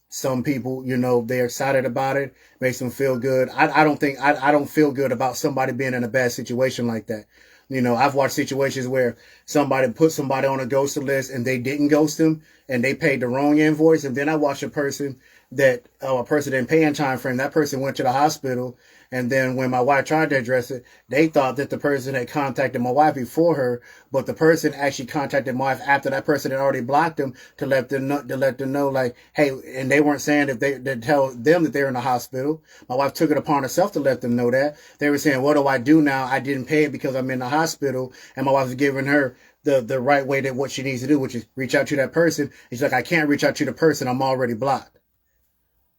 some people, you know, they're excited about it, makes them feel good. I don't feel good about somebody being in a bad situation like that. You know, I've watched situations where somebody put somebody on a ghost list and they didn't ghost them and they paid the wrong invoice. And then I watched a person didn't pay in time frame. That person went to the hospital. And then when my wife tried to address it, they thought that the person had contacted my wife before her, but the person actually contacted my wife after that person had already blocked them to let them know, like, hey, and they weren't saying if they tell them that they're in the hospital. My wife took it upon herself to let them know that. They were saying, what do I do now? I didn't pay it because I'm in the hospital. And my wife was giving her the right way that what she needs to do, which is reach out to that person. She's like, I can't reach out to the person. I'm already blocked.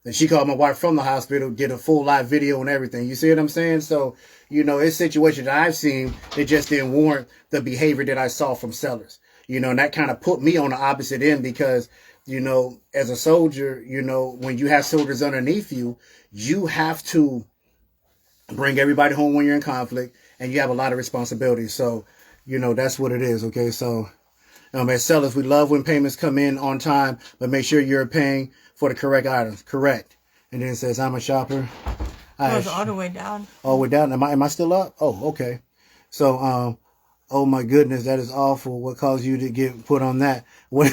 And she called my wife from the hospital, did a full live video and everything. You see what I'm saying? So, you know, it's situations that I've seen that just didn't warrant the behavior that I saw from sellers. You know, and that kind of put me on the opposite end because, you know, as a soldier, you know, when you have soldiers underneath you, you have to bring everybody home when you're in conflict, and you have a lot of responsibilities. So, you know, that's what it is, okay? So, as sellers, we love when payments come in on time, but make sure you're paying for the correct items. Correct. And then it says, I'm a shopper. It's all the way down. All the way down. Am I still up? Oh, okay. So, oh my goodness, that is awful. What caused you to get put on that? When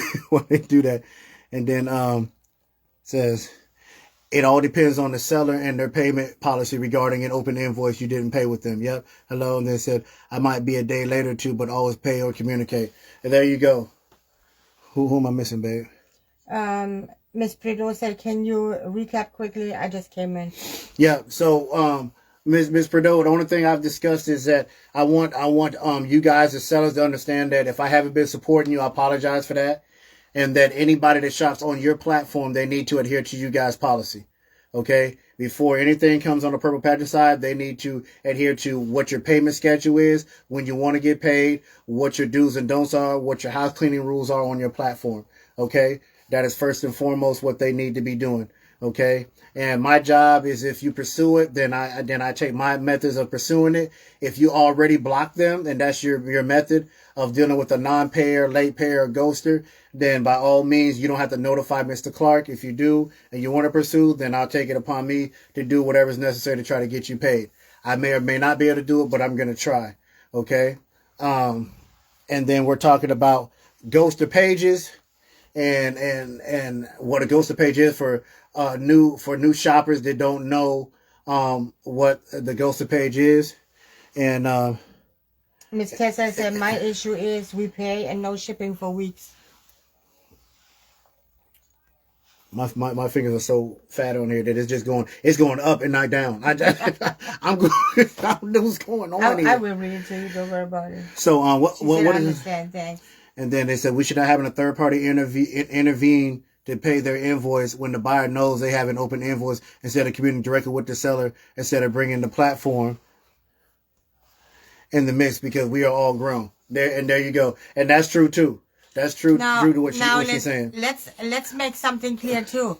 they do that? And then says, it all depends on the seller and their payment policy regarding an open invoice you didn't pay with them. Yep. Hello. And then said, I might be a day late or two, but always pay or communicate. And there you go. Who am I missing, babe? Miss Prideaux said, can you recap quickly? I just came in. Yeah. So, Miss Prideaux, the only thing I've discussed is that I want you guys as sellers to understand that if I haven't been supporting you, I apologize for that. And that anybody that shops on your platform, they need to adhere to you guys' policy. Okay? Before anything comes on the Purple Patch side, they need to adhere to what your payment schedule is, when you want to get paid, what your do's and don'ts are, what your house cleaning rules are on your platform. Okay? That is first and foremost what they need to be doing. Okay? And my job is, if you pursue it, then I take my methods of pursuing it. If you already block them, and that's your method of dealing with a non-payer, late payer, or ghoster, then by all means, you don't have to notify Mr. Clark. If you do and you want to pursue, then I'll take it upon me to do whatever is necessary to try to get you paid. I may or may not be able to do it, but I'm going to try. Okay? And then we're talking about ghoster pages and what a ghoster page is for new shoppers that don't know what the ghoster page is. And Miss Tessa said, my issue is we pay and no shipping for weeks. My fingers are so fat on here that it's going up and not down. I'm going, I don't know what's going on here. I will read it to you. Don't worry about it. So what is understand things. And then they said we should not having a third party intervene to pay their invoice when the buyer knows they have an open invoice, instead of communicating directly with the seller, instead of bringing the platform in the mix, because we are all grown. There you go. And that's true too. That's true. True to what she's saying. Let's make something clear too.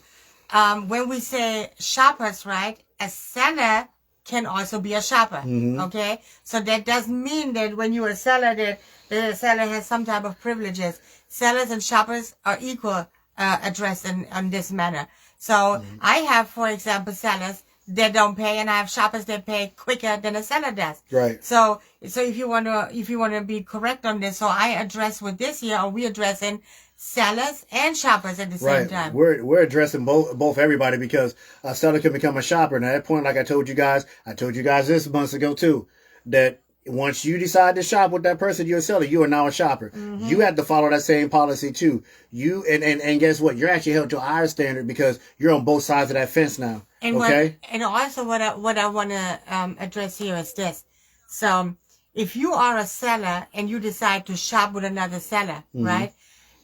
When we say shoppers, right? A seller can also be a shopper. Mm-hmm. Okay, so that doesn't mean that when you're a seller that the seller has some type of privileges. Sellers and shoppers are equal addressed in this manner. So I have, for example, sellers that don't pay, and I have shoppers that pay quicker than a seller does. Right. So if you want to be correct on this, so I address with this here, or we addressing sellers and shoppers at the same time. We're addressing both everybody, because a seller can become a shopper. And at that point, like I told you guys this months ago too, that once you decide to shop with that person, you're a seller, you are now a shopper. Mm-hmm. You have to follow that same policy too. You and guess what? You're actually held to a higher standard because you're on both sides of that fence now. And okay. What I want to address here is this. So if you are a seller and you decide to shop with another seller, mm-hmm. right,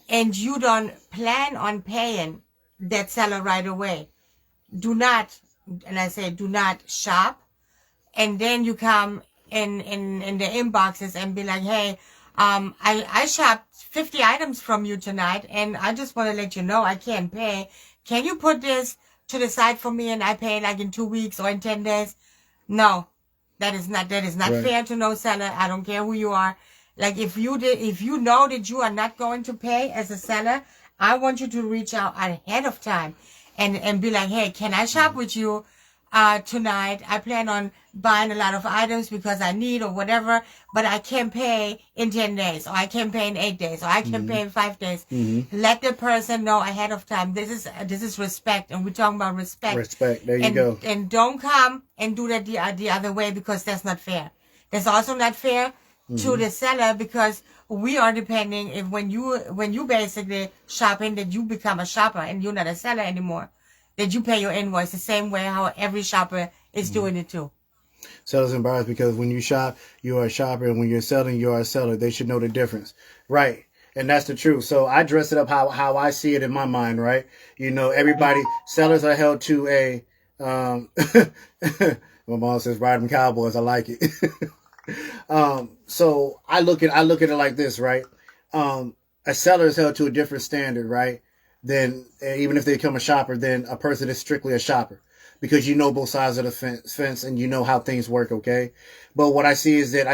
and you don't plan on paying that seller right away, do not shop, and then you come in the inboxes and be like, hey, I shopped 50 items from you tonight, and I just want to let you know I can't pay. Can you put this to the side for me and I pay like in 2 weeks or in 10 days? No, that is not right. Fair to no seller. I don't care who you are. Like if you know that you are not going to pay as a seller, I want you to reach out ahead of time and be like, hey, can I shop with you tonight? I plan on buying a lot of items because I need or whatever, but I can't pay in 10 days, or I can't pay in 8 days, or I can't pay in 5 days. Mm-hmm. Let the person know ahead of time. This is respect, and we're talking about respect. Respect. There you go. And don't come and do that the other way, because that's not fair. That's also not fair to the seller, because we are depending if when you basically shopping, that you become a shopper and you're not a seller anymore, that you pay your invoice the same way how every shopper is doing it too. Sellers and buyers, because when you shop, you are a shopper, and when you're selling, you are a seller. They should know the difference. Right. And that's the truth. So I dress it up how I see it in my mind, right? You know, everybody, sellers are held to a, my mom says, ride them cowboys. I like it. So I look at it like this, right? A seller is held to a different standard, right? Then even if they become a shopper, then a person is strictly a shopper, because you know both sides of the fence and you know how things work, okay? But what I see is that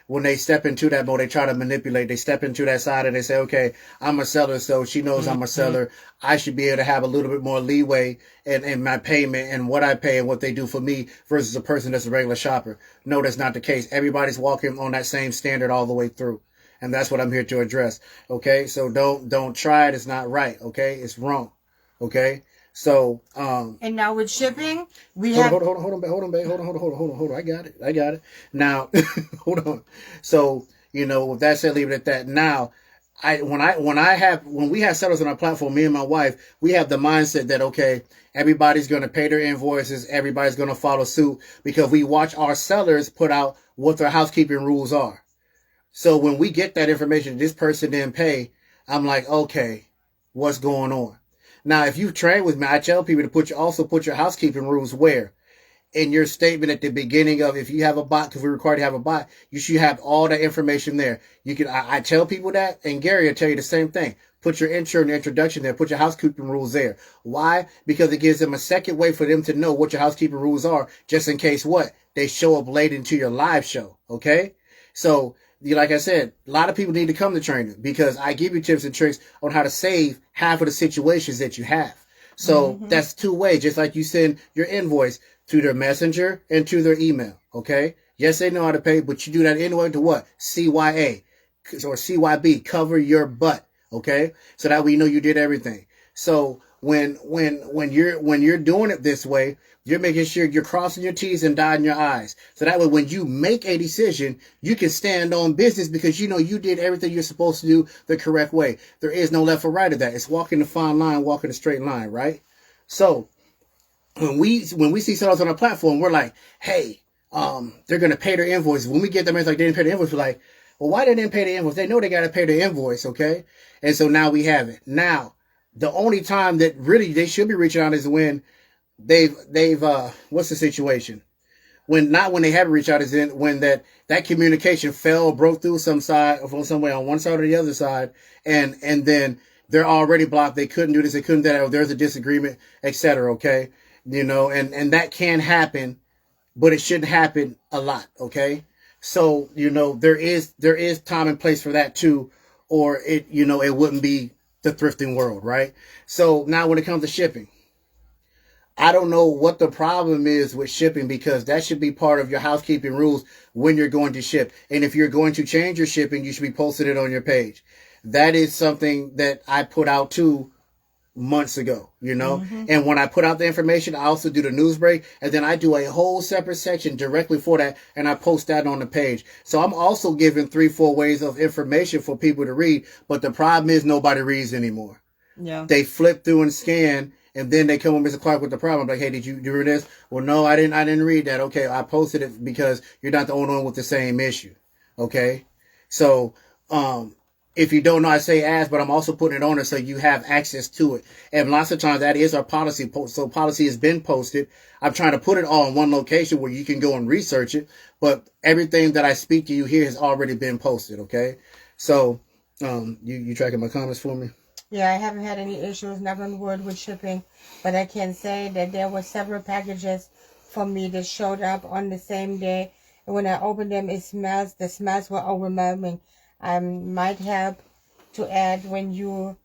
when they step into that mode, they try to manipulate. They step into that side and they say, okay, I'm a seller, so she knows I'm a seller. I should be able to have a little bit more leeway in my payment and what I pay and what they do for me versus a person that's a regular shopper. No, that's not the case. Everybody's walking on that same standard all the way through. And that's what I'm here to address. Okay. So don't try it. It's not right. Okay. It's wrong. Okay. So, and now with shipping, hold on, babe. Hold on. I got it. Now, hold on. So, with that said, leave it at that. Now, when we have sellers on our platform, me and my wife, we have the mindset that, okay, everybody's going to pay their invoices. Everybody's going to follow suit, because we watch our sellers put out what their housekeeping rules are. So when we get that information, this person didn't pay, I'm like, okay, what's going on? Now, if you train with me, I tell people to also put your housekeeping rules where? In your statement at the beginning of, if you have a bot, because we're required to have a bot, you should have all that information there. You can, I tell people that, and Gary will tell you the same thing. Put your intro and your introduction there. Put your housekeeping rules there. Why? Because it gives them a second way for them to know what your housekeeping rules are, just in case what? They show up late into your live show. Okay? So, like I said, a lot of people need to come to training because I give you tips and tricks on how to save half of the situations that you have. So that's two ways, just like you send your invoice to their messenger and to their email. Okay. Yes, they know how to pay, but you do that anyway to what? CYA or CYB, cover your butt. Okay. So that we know you did everything. So when you're doing it this way, you're making sure you're crossing your T's and dotting your I's. So that way, when you make a decision, you can stand on business because you know you did everything you're supposed to do the correct way. There is no left or right of that. It's walking the fine line, walking a straight line, right? So when we see sellers on our platform, we're like, hey, they're gonna pay their invoice. When we get them, it's like they didn't pay the invoice. We're like, well, why they didn't pay the invoice? They know they gotta pay the invoice, okay? And so now we have it. Now, the only time that really they should be reaching out is when they've what's the situation? When they haven't reached out is when that communication fell or broke through some side or from somewhere on one side or the other side, and then they're already blocked. They couldn't do this, they couldn't do that, or there's a disagreement, etc. Okay, you know, and that can happen, but it shouldn't happen a lot. Okay, so you know there is time and place for that too, or it wouldn't be the thrifting world, right? So now when it comes to shipping, I don't know what the problem is with shipping because that should be part of your housekeeping rules when you're going to ship. And if you're going to change your shipping, you should be posting it on your page. That is something that I put out too months ago, you know. And when I put out the information, I also do the Newsbreak, and then I do a whole separate section directly for that, and I post that on the page. So I'm also giving 3-4 ways of information for people to read, but the problem is nobody reads anymore. Yeah. They flip through and scan, and then they come with Mr. Clark with the problem. Like, hey, did you do this? Well, no, I didn't read that. Okay, I posted it because you're not the only one with the same issue. Okay, so if you don't know, I say ask, but I'm also putting it on there so you have access to it. And lots of times that is our policy. So policy has been posted. I'm trying to put it all in one location where you can go and research it. But everything that I speak to you here has already been posted. Okay, so you tracking my comments for me? Yeah, I haven't had any issues, knock on wood, with shipping, but I can say that there were several packages for me that showed up on the same day, and when I opened them, the smells were overwhelming. I might help to add when you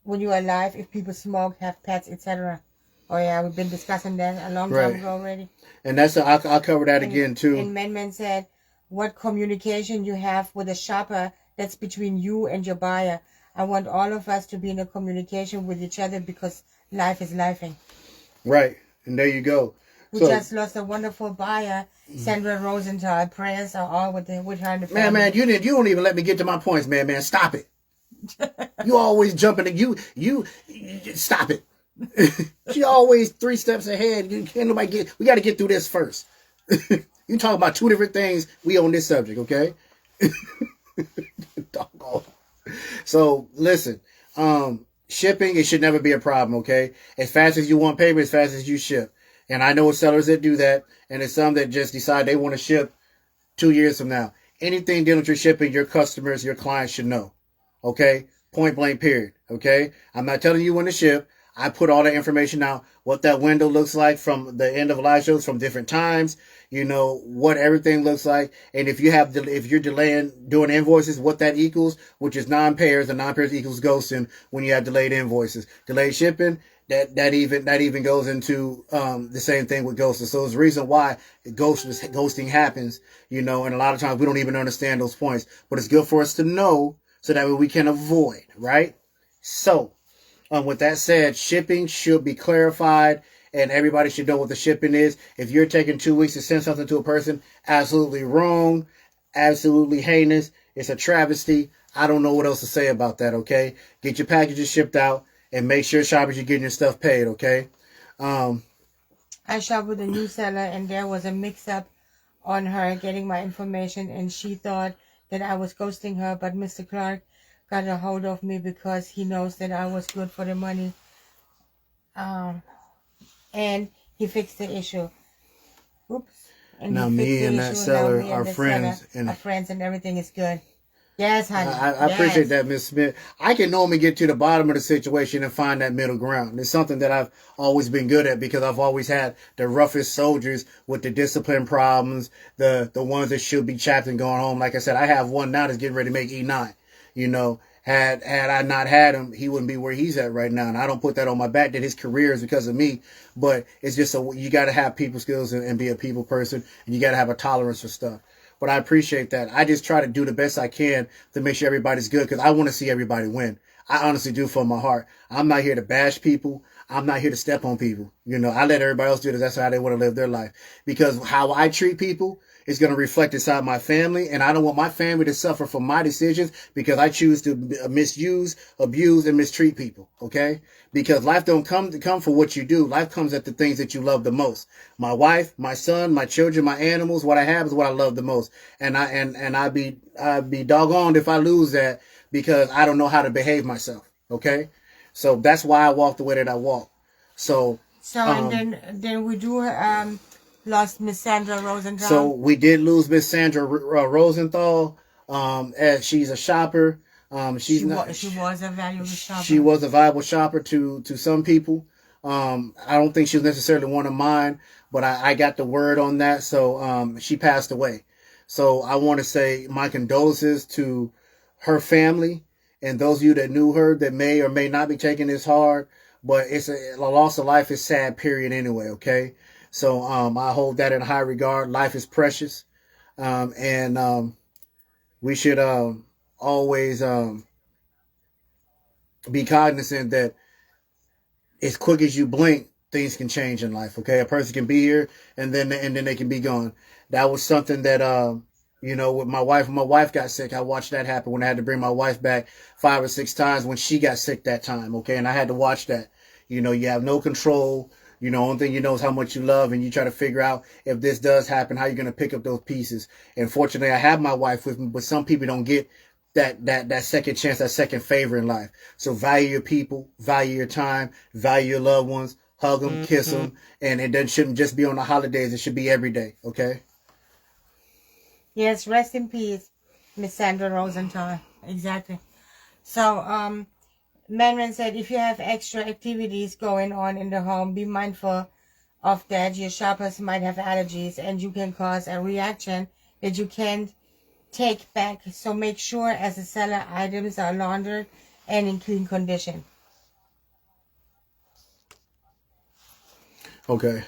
are alive, if people smoke, have pets, etc. Oh yeah, we've been discussing that a long time ago already. And that's I'll cover that again too. And Man said, what communication you have with a shopper that's between you and your buyer. I want all of us to be in a communication with each other because life is lifing. Right. And there you go. We just lost a wonderful buyer, Sandra Rosenthal. Prayers are all with her and the family. Man, you don't even let me get to my points, man. Stop it. You always jumping. You stop it. She always 3 steps ahead. Can't nobody get. We got to get through this first. You talk about 2 different things. We on this subject, okay? Doggone. So listen, shipping, it should never be a problem, okay? As fast as you want payment, as fast as you ship. And I know sellers that do that, and there's some that just decide they want to ship 2 years from now. Anything dealing with your shipping, your customers, your clients should know, okay? Point blank, period, okay? I'm not telling you when to ship. I put all the information out, what that window looks like from the end of live shows from different times, you know, what everything looks like. And if you're delaying doing invoices, what that equals, which is non-payers, and non-payers equals ghosting when you have delayed invoices. Delayed shipping, that even goes into the same thing with ghosting. So there's a reason why ghosting happens, you know, and a lot of times we don't even understand those points. But it's good for us to know so that way we can avoid, right? So with that said, shipping should be clarified, and everybody should know what the shipping is. If you're taking 2 weeks to send something to a person, absolutely wrong, absolutely heinous. It's a travesty. I don't know what else to say about that, okay? Get your packages shipped out, and make sure shoppers, you're getting your stuff paid, okay? I shopped with a new seller, and there was a mix-up on her getting my information, and she thought that I was ghosting her, but Mr. Clark got a hold of me because he knows that I was good for the money. and he fixed the issue. Oops. And now me and that seller are friends, and everything is good. Yes, honey. I appreciate that, Miss Smith. I can normally get to the bottom of the situation and find that middle ground. It's something that I've always been good at because I've always had the roughest soldiers with the discipline problems, the ones that should be chapped and going home. Like I said, I have one now that's getting ready to make E9. You know, had I not had him, he wouldn't be where he's at right now. And I don't put that on my back that his career is because of me. But it's just you got to have people skills and be a people person, and you got to have a tolerance for stuff. But I appreciate that. I just try to do the best I can to make sure everybody's good because I want to see everybody win. I honestly do from my heart. I'm not here to bash people. I'm not here to step on people. You know, I let everybody else do this. That's how they want to live their life. Because how I treat people is going to reflect inside my family. And I don't want my family to suffer from my decisions because I choose to misuse, abuse, and mistreat people. Okay? Because life don't come for what you do. Life comes at the things that you love the most. My wife, my son, my children, my animals, what I have is what I love the most. And I'd be doggone if I lose that because I don't know how to behave myself. Okay? So that's why I walk the way that I walk. And then we do lost Miss Sandra Rosenthal. So we did lose Miss Sandra Rosenthal. As she's a shopper. She was a valuable shopper. She was a valuable shopper to some people. I don't think she was necessarily one of mine, but I got the word on that. So she passed away. So I want to say my condolences to her family and those of you that knew her that may or may not be taking this hard. But it's a loss of life is sad, period, anyway, okay? So I hold that in high regard. Life is precious. And we should always be cognizant that as quick as you blink, things can change in life, okay? A person can be here and then they can be gone. That was something that with my wife, when my wife got sick, I watched that happen when I had to bring my wife back 5 or 6 times when she got sick that time, okay? And I had to watch that. You know, you have no control. You know, only thing you know is how much you love, and you try to figure out if this does happen, how you're going to pick up those pieces. And fortunately, I have my wife with me, but some people don't get that second chance, that second favor in life. So value your people, value your time, value your loved ones, hug them, kiss them, and it shouldn't just be on the holidays. It should be every day, okay? Yes, rest in peace, Miss Sandra Rosenthal. Exactly. So, Manman said, if you have extra activities going on in the home, be mindful of that. Your shoppers might have allergies and you can cause a reaction that you can't take back. So make sure as a seller, items are laundered and in clean condition. Okay.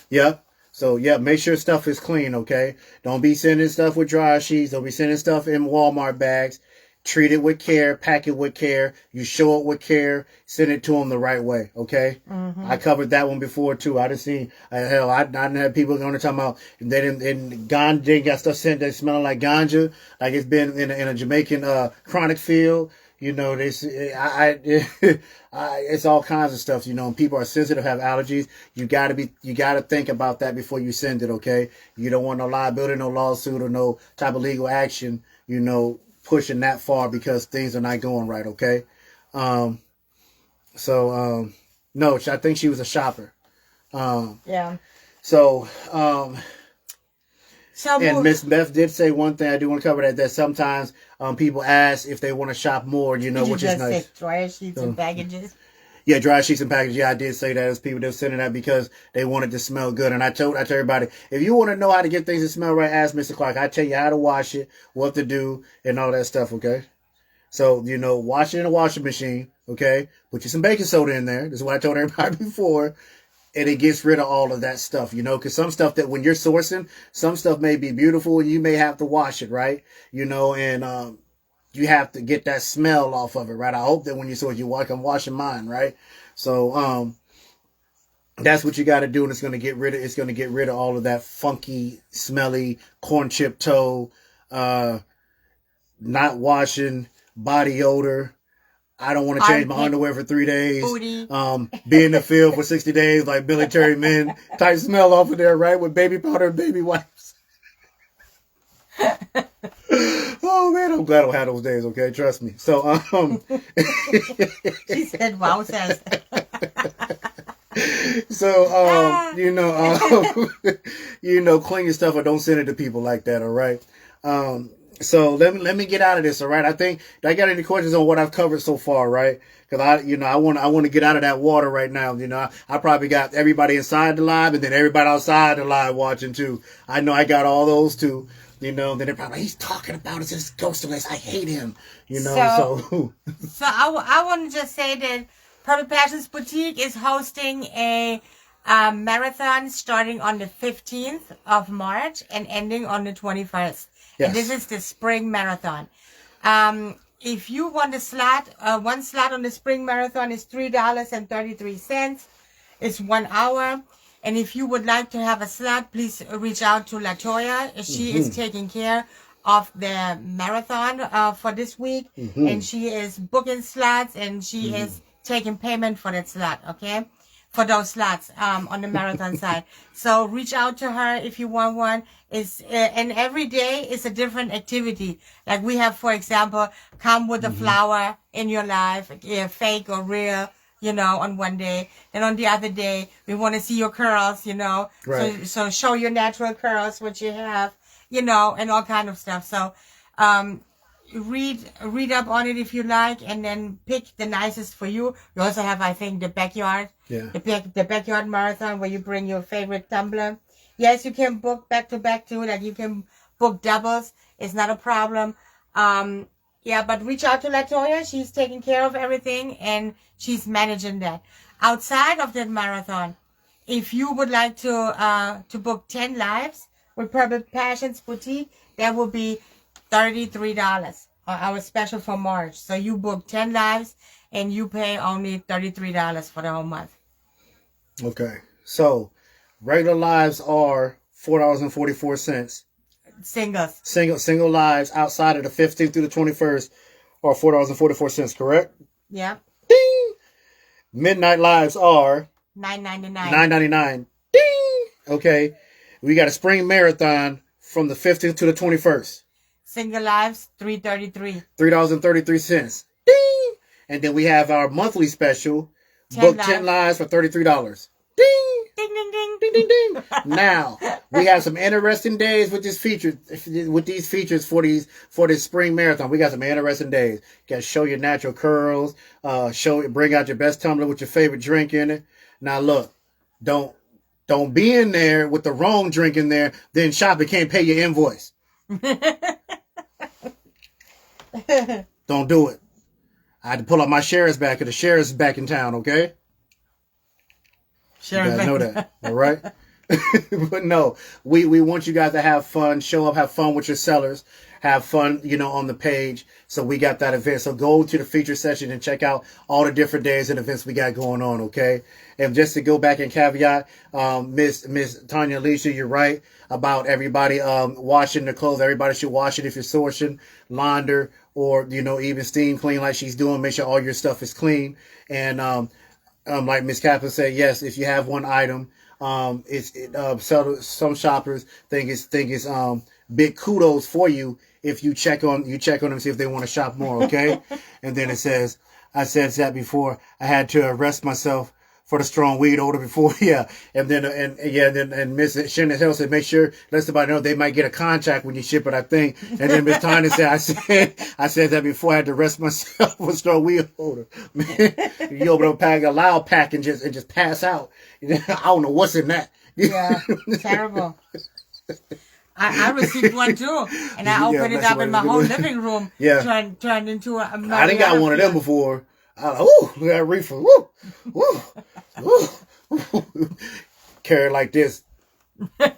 Yep. So, yeah, make sure stuff is clean, okay? Don't be sending stuff with dry sheets. Don't be sending stuff in Walmart bags. Treat it with care. Pack it with care. You show it with care. Send it to them the right way, okay? I covered that one before, too. I didn't see, I didn't have people going to talk about, they didn't got stuff sent that smelling like ganja, like it's been in a Jamaican chronic field. You know, it's all kinds of stuff. You know, people are sensitive, have allergies. You gotta think about that before you send it. Okay, you don't want no liability, no lawsuit, or no type of legal action. You know, pushing that far because things are not going right. Okay, no, I think she was a shopper. Yeah. So, and Miss Beth did say one thing I do want to cover that sometimes people ask if they want to shop more, you know, which is nice. Dry sheets and packages. Yeah, dry sheets and packages. Yeah, I did say that. As people that were sending that because they wanted to smell good. And I tell everybody, if you want to know how to get things to smell right, ask Mr. Clark. I tell you how to wash it, what to do, and all that stuff, okay? So, you know, wash it in a washing machine, okay? Put you some baking soda in there. This is what I told everybody before. And it gets rid of all of that stuff, you know, because some stuff that when you're sourcing, some stuff may be beautiful and you may have to wash it, right? You know, and you have to get that smell off of it, right? I hope that when you source, I'm washing mine, right? So that's what you got to do, and it's going to get rid of all of that funky, smelly corn chip toe, not washing, body odor. I don't want to change my underwear for 3 days. Booty. Be in the field for 60 days like military men. Type smell off of there, right? With baby powder and baby wipes. Oh, man, I'm glad I don't have those days, okay? Trust me. So, she said, wow, says. So, clean your stuff or don't send it to people like that. All right. So let me get out of this. All right. I got any questions on what I've covered so far, right? Because I want to get out of that water right now. I probably got everybody inside the live and then everybody outside the live watching too. I know I got all those too. Then they're probably, he's talking about it, this ghost list. I hate him. So I want to just say that Purple Passions Boutique is hosting a marathon starting on the 15th of March and ending on the 21st. Yes. And this is the spring marathon. If you want a slot, one slot on the spring marathon is $3.33. It's 1 hour. And if you would like to have a slot, please reach out to Latoya. She is taking care of the marathon for this week. And she is booking slots and she is taking payment for that slot, okay? For those slots on the marathon side. So reach out to her if you want one. And every day is a different activity. Like we have, for example, come with a flower in your life, fake or real. On one day. And on the other day, we want to see your curls, Right. So show your natural curls, what you have, and all kind of stuff. So, read up on it if you like, and then pick the nicest for you. We also have, I think, the backyard. Yeah. The backyard marathon where you bring your favorite tumbler. Yes, you can book back to back too. Like you can book doubles. It's not a problem. Yeah, but reach out to Latoya. She's taking care of everything and she's managing that. Outside of that marathon, if you would like to book 10 lives with Purple Passions Boutique, that will be $33. Our special for March. So you book 10 lives and you pay only $33 for the whole month. Okay. So regular lives are $4.44. Singles. Single lives outside of the 15th through the 21st are $4.44, correct? Yeah. Ding! Midnight lives are $9.99. $9.99. Ding! Okay. We got a spring marathon from the 15th to the 21st. Single lives, $3.33. $3.33. Ding! And then we have our monthly special, book 10 lives for $33. Ding! Ding, ding, ding. Ding, ding, ding. Now, we have some interesting days with these features for this spring marathon. We got some interesting days. You got to show your natural curls, bring out your best tumbler with your favorite drink in it. Now look, don't be in there with the wrong drink in there, then shop and can't pay your invoice. Don't do it. I had to pull out my sheriff's back, and the sheriff's back in town, okay? You guys know that, all right? But no, we want you guys to have fun, show up, have fun with your sellers, have fun, on the page. So we got that event. So go to the feature section and check out all the different days and events we got going on, okay? And just to go back and caveat, Miss Tanya Alicia, you're right about everybody washing their clothes. Everybody should wash it if you're sourcing, launder, or even steam clean like she's doing. Make sure all your stuff is clean. And like Miss Kaplan said, yes, if you have one item, some shoppers think it's big kudos for you if you check on them, see if they want to shop more, okay? And then it says, I said that before, I had to arrest myself for the strong weed odor before, yeah. And then Miss Shannon Hill said, make sure let somebody know they might get a contract when you ship it, I think. And then Miss Tanya said, I said that before, I had to arrest myself for strong weed odor. Man, you open up a loud pack and just pass out. I don't know what's in that. Yeah, terrible. I received one too, and I opened it up in my whole living room. Yeah, turned into a. I didn't got one of them before. I was like, ooh, we got a reefer. Woo, woo, woo, woo. Carry it like this. Put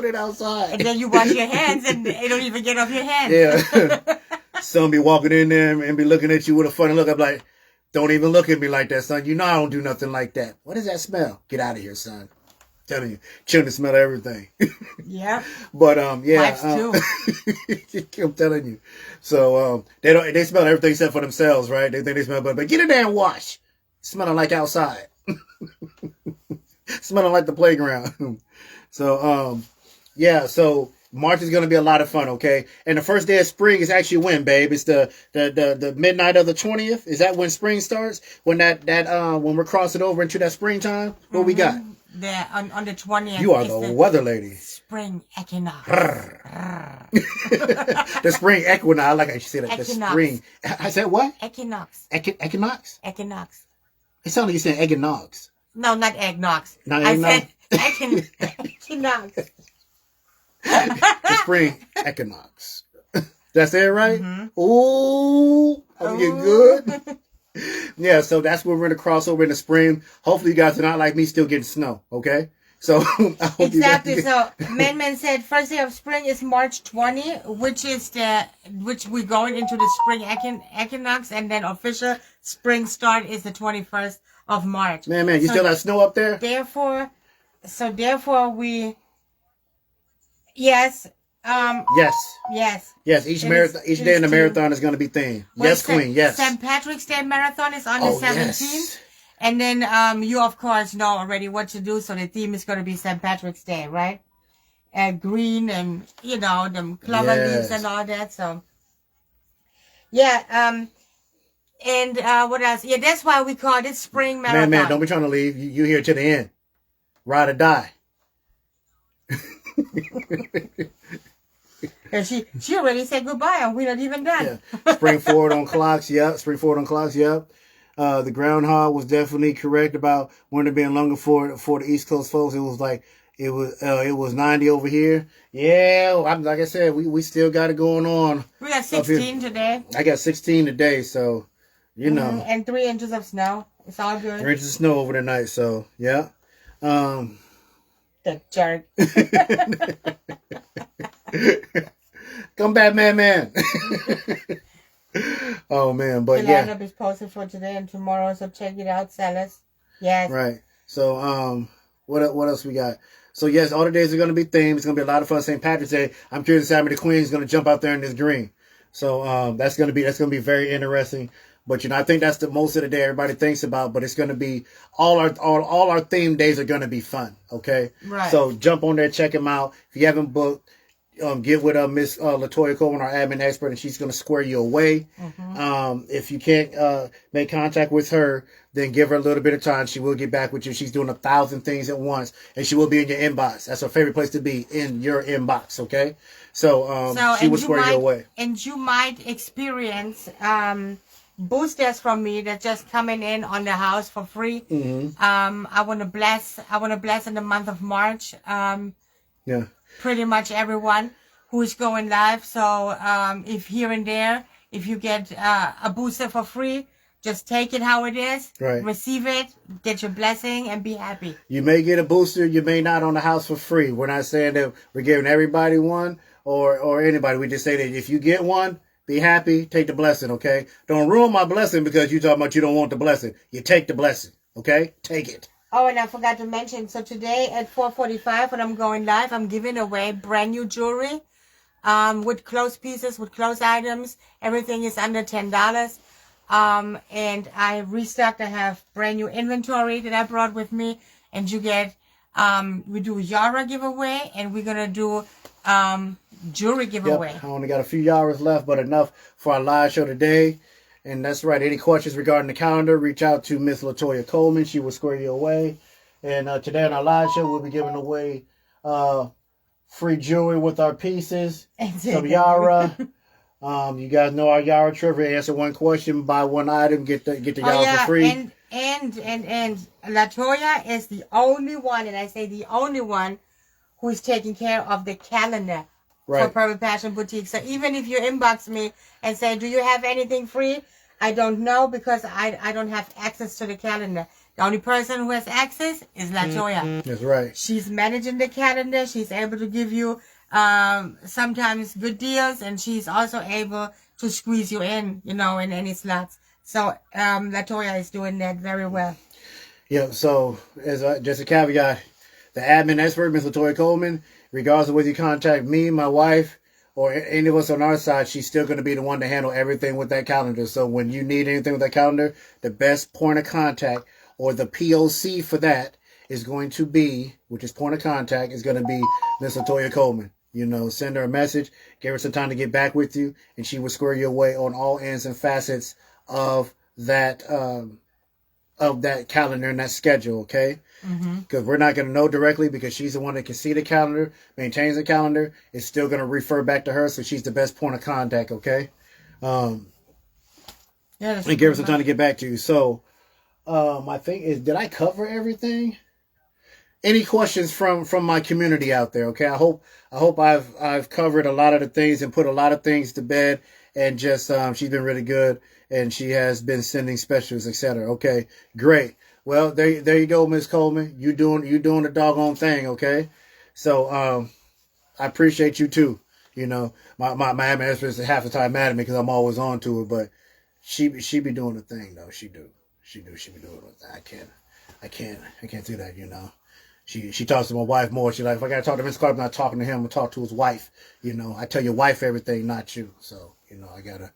it outside. And then you wash your hands, and it don't even get off your hands. Yeah. Some be walking in there and be looking at you with a funny look. I'm like, don't even look at me like that, son. You know I don't do nothing like that. What does that smell? Get out of here, son. Telling you, children smell everything. Yeah. But yeah. Too. I'm telling you. So they smell everything except for themselves, right? They think they smell, but get in there and wash. Smelling like outside. Smelling like the playground. So yeah. So March is going to be a lot of fun, okay? And the first day of spring is actually when, babe? It's the midnight of the 20th. Is that when spring starts? When when we're crossing over into that springtime? What we got? On the 20th. You are the weather lady. Spring equinox. The spring equinox. I like how you say that. Equinox. The spring. I said what? Equinox. Equinox? Equinox. It sounds like you said eggnogs. No, not eggnogs. Not eggnog. I said equinox. The spring equinox. That's it, right? Mm-hmm. Ooh, I'm getting good. Yeah, so that's where we're going to cross over in the spring. Hopefully you guys are not like me still getting snow, okay? So I hope exactly. So Man said first day of spring is March 20, which we're going into the spring equinox, and then official spring start is the 21st of March. Man, you still have snow up there? Therefore we yes. Yes. Each day in the marathon is going to be themed. Yes, Queen. Yes. St. Patrick's Day marathon is on the 17th. Yes. And then you of course know already what to do. So the theme is going to be St. Patrick's Day, right? Green and them clover leaves and all that. So yeah. And what else? Yeah, that's why we call it spring marathon. Man, don't be trying to leave. You here to the end. Ride or die. And she already said goodbye and we're not even done. Yeah. Spring forward on clocks, yep. The groundhog was definitely correct about winter being longer for the East Coast folks. It was 90 over here. Yeah, like I said, we still got it going on. We got 16 today. I got 16 today, so you know. And 3 inches of snow. It's all good. 3 inches of snow over the night, so yeah. The jerk. Come back, man. Oh man, but the lineup is posted for today and tomorrow, so check it out, sellers. Yes. Right. So what else we got? So yes, all the days are gonna be themed. It's gonna be a lot of fun. St. Patrick's Day. I'm curious to see how many queens gonna jump out there in this green. So that's gonna be very interesting. But I think that's the most of the day everybody thinks about. But it's gonna be all our theme days are gonna be fun. Okay. Right. So jump on there, check them out. If you haven't booked, get with Miss Latoya Coleman, our admin expert, and she's going to square you away. Mm-hmm. If you can't make contact with her, then give her a little bit of time. She will get back with you. She's doing 1,000 things at once, and she will be in your inbox. That's her favorite place to be, in your inbox, okay? So she will square you away. And you might experience boosters from me that just coming in on the house for free. Mm-hmm. I want to bless in the month of March. Yeah. Pretty much everyone who is going live. So if here and there, if you get a booster for free, just take it how it is, receive it, get your blessing, and be happy. You may get a booster, you may not on the house for free. We're not saying that we're giving everybody one or anybody. We just say that if you get one, be happy, take the blessing, okay? Don't ruin my blessing because you talking about you don't want the blessing. You take the blessing, okay? Take it. Oh, and I forgot to mention, so today at 4:45 when I'm going live, I'm giving away brand new jewelry with closed pieces, with closed items. Everything is under $10. And I restocked. I have brand new inventory that I brought with me. And you get, we do Yara giveaway, and we're going to do jewelry giveaway. Yep. I only got a few hours left, but enough for our live show today. And that's right. Any questions regarding the calendar, reach out to Miss Latoya Coleman. She will square you away. And today on our live show, we'll be giving away free jewelry with our pieces. Some Yara. You guys know our Yara trivia. Answer one question, buy one item, get the Yara for free. And Latoya is the only one, and I say the only one, who is taking care of the calendar for Purple Passion Boutique. So even if you inbox me and say, do you have anything free? I don't know because I don't have access to the calendar. The only person who has access is Latoya. That's right. She's managing the calendar. She's able to give you sometimes good deals, and she's also able to squeeze you in, in any slots. So Latoya is doing that very well. Yeah, so as just a caveat, the admin expert, Ms. Latoya Coleman, regardless of whether you contact me, my wife, or any of us on our side, she's still going to be the one to handle everything with that calendar. So when you need anything with that calendar, the best point of contact or the POC for that is going to be, which is point of contact, is going to be Ms. Latoya Coleman. You know, send her a message, give her some time to get back with you, and she will square you away on all ends and facets of that calendar and that schedule, okay? Because we're not going to know directly, because she's the one that can see the calendar, maintains the calendar. It's still going to refer back to her, so she's the best point of contact, okay? And give her some time to get back to you. So, I think did I cover everything? Any questions from my community out there? Okay, I hope I've covered a lot of the things and put a lot of things to bed, and just she's been really good, and she has been sending specials, etc. Okay, great. Well, there you go, Miss Coleman. You doing the doggone thing, okay? So I appreciate you too. You know, my admin is half the time mad at me because I'm always on to her, but she be doing the thing though. She be doing the thing. I can't do that. You know. She talks to my wife more. She's like, if I gotta talk to Mr. Clark, I'm not talking to him. I'm gonna talk to his wife. You know, I tell your wife everything, not you. So, you know, I gotta,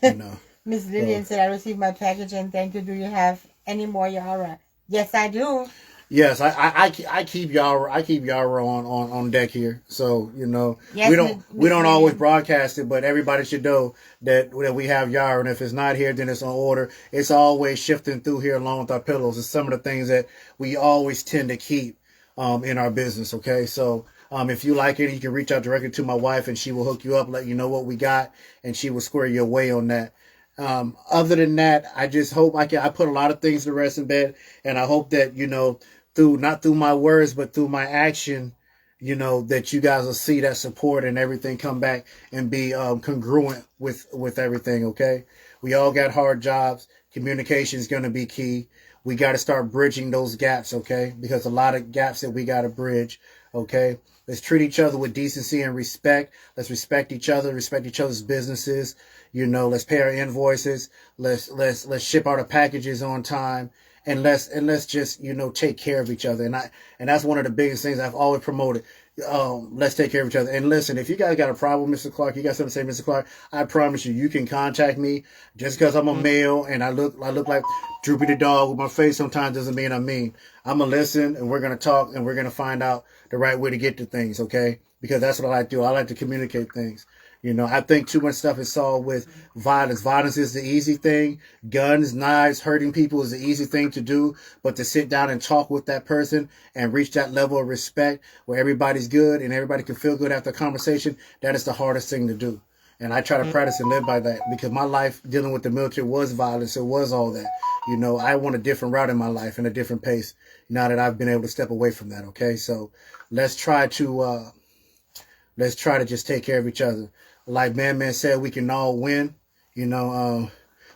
you know. Miss Lillian said, I received my package and thank you. Do you have any more Yara? Yes, I do. Yes, I keep Yara on deck here. So, you know, yes, we don't always broadcast it, but everybody should know that we have Yara, and if it's not here, then it's on order. It's always shifting through here along with our pillows. It's some of the things that we always tend to keep in our business, okay? So if you like it, you can reach out directly to my wife, and she will hook you up, let you know what we got, and she will square you away on that. Other than that, I just hope I put a lot of things to rest in bed, and I hope that, you know, not through my words, but through my action, you know, that you guys will see that support and everything come back and be congruent with everything, okay? We all got hard jobs. Communication is going to be key. We got to start bridging those gaps, okay? Because a lot of gaps that we got to bridge, okay? Let's treat each other with decency and respect. Let's respect each other, respect each other's businesses. You know, let's pay our invoices. Let's ship out our packages on time. And let's just, you know, take care of each other. And that's one of the biggest things I've always promoted. Let's take care of each other. And listen, if you guys got a problem, Mr. Clark, you got something to say, Mr. Clark, I promise you can contact me. Just because I'm a male and I look like Droopy the dog with my face sometimes doesn't mean I'm mean. I'm going to listen, and we're going to talk, and we're going to find out the right way to get to things, okay? Because that's what I like to do. I like to communicate things. You know, I think too much stuff is solved with violence. Violence is the easy thing. Guns, knives, hurting people is the easy thing to do. But to sit down and talk with that person and reach that level of respect where everybody's good and everybody can feel good after a conversation, that is the hardest thing to do. And I try to practice and live by that, because my life dealing with the military was violence. It was all that. You know, I want a different route in my life and a different pace now that I've been able to step away from that, okay? So let's try to just take care of each other. Like Man said, we can all win. You know,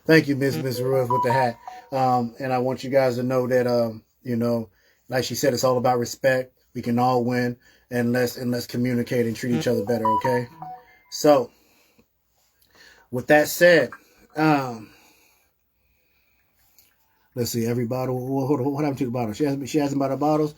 thank you, Miss Ruiz with the hat. And I want you guys to know that, you know, like she said, it's all about respect. We can all win, and let's communicate and treat each other better, okay? So, with that said, let's see, every bottle. What happened to the bottle? She hasn't bought her bottles.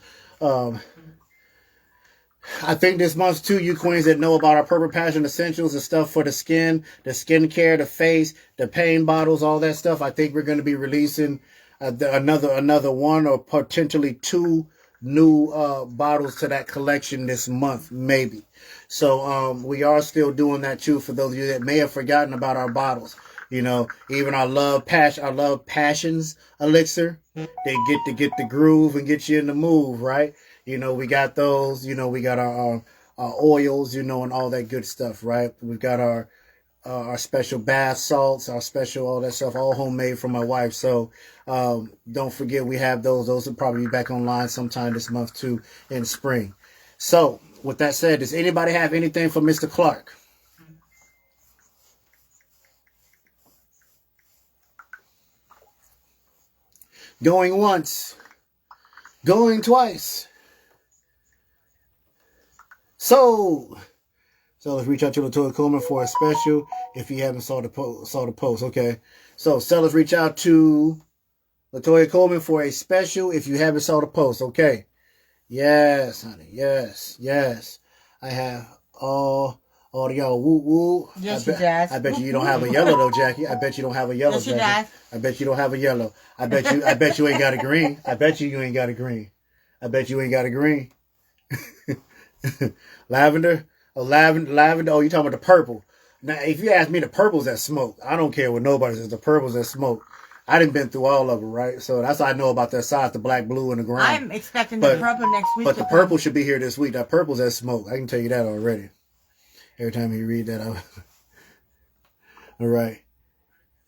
I think this month too, you queens that know about our Purple Passion Essentials and stuff for the skin, the skincare, the face, the pain bottles, all that stuff. I think we're going to be releasing another one or potentially two new bottles to that collection this month, maybe. So we are still doing that too for those of you that may have forgotten about our bottles. You know, even our Love Passions elixir, they get the groove and get you in the move, right? You know, we got those, you know, we got our oils, you know, and all that good stuff, right? We've got our special bath salts, our special, all that stuff, all homemade from my wife. So don't forget, we have those. Those will probably be back online sometime this month too, in spring. So with that said, does anybody have anything for Mr. Clark? Going once, going twice. So let's reach out to Latoya Coleman for a special if you haven't saw the post. Okay. So sellers, reach out to Latoya Coleman for a special if you haven't saw the post. Okay. Yes, honey. Yes. I have all the y'all woo woo. Yes, you does. I bet you don't have a yellow though, Jackie. I bet you don't have a yellow, yes, Jackie. I bet you don't have a yellow. I bet you ain't got a green. I bet you ain't got a green. I bet you ain't got a green. Lavender, Lavender. Oh, you talking about the purple? Now, if you ask me, the purple's that smoke. I don't care what nobody says. The purple's that smoke. I didn't been through all of them, right? So that's how I know about that size, the black, blue, and the ground. I'm expecting the purple next week. But the purple should be here this week. That purple's that smoke. I can tell you that already. Every time you read that, all right.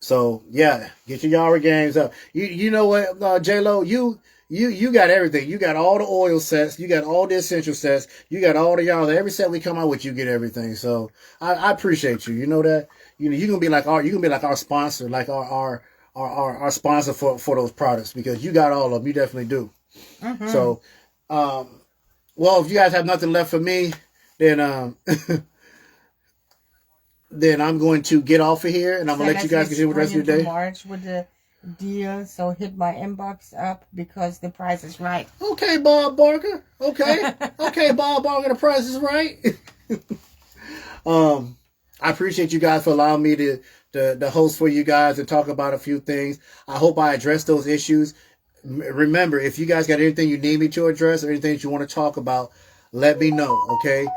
So yeah, get your Yara games up. You know what, J-Lo, you got everything. You got all the oil sets. You got all the essential sets. You got all the Yara. Every set we come out with, you get everything. So I appreciate you. You know that. You're gonna be like our sponsor, like our sponsor for those products, because you got all of them. You definitely do. Mm-hmm. So, well, if you guys have nothing left for me, then then I'm going to get off of here, and I'm gonna let you guys continue with the rest of your day. March with the deal, so hit my inbox up because the price is right. Okay, Bob Barker. Okay, Bob Barker, the price is right. I appreciate you guys for allowing me to host for you guys and talk about a few things. I hope I address those issues. Remember, if you guys got anything you need me to address or anything that you want to talk about, let me know. Okay,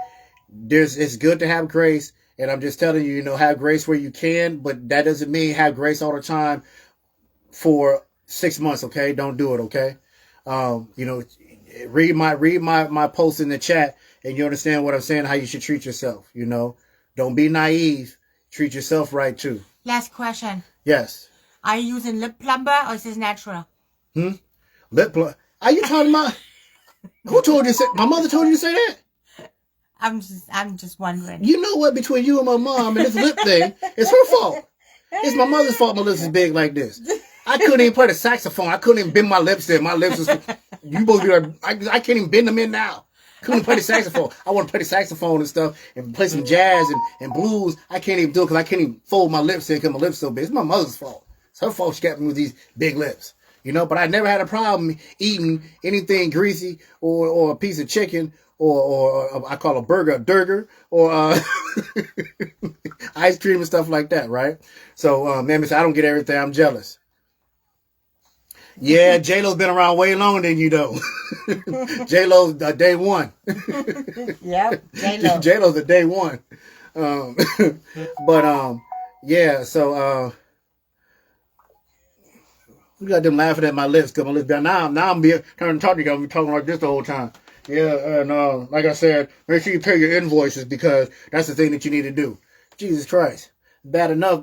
it's good to have grace. And I'm just telling you, have grace where you can, but that doesn't mean have grace all the time for 6 months, okay? Don't do it, okay? Read my post in the chat, and you understand what I'm saying, how you should treat yourself, Don't be naive. Treat yourself right, too. Last question. Yes. Are you using lip plumber or is this natural? Lip plumber? Are you talking about... Who told you to say... My mother told you to say that? I'm just wondering. You know what? Between you and my mom and this lip thing, it's her fault. It's my mother's fault my lips is big like this. I couldn't even play the saxophone. I couldn't even bend my lips in. My lips is... You both be like... I can't even bend them in now. Couldn't play the saxophone. I want to play the saxophone and stuff and play some jazz and blues. I can't even do it because I can't even fold my lips in because my lips so big. It's my mother's fault. It's her fault she got me with these big lips. But I never had a problem eating anything greasy or a piece of chicken or I call a burger a durger, or ice cream and stuff like that, right? So, man, I don't get everything. I'm jealous. Yeah, J-Lo's been around way longer than you, though. J-Lo's day one. Yep, J-Lo. J-Lo's a day one. Yeah, so, you got them laughing at my lips, because my lips down. Now I'm trying to talk to you, I'm talking like this the whole time. Yeah, and like I said, make sure you pay your invoices, because that's the thing that you need to do. Jesus Christ. Bad enough.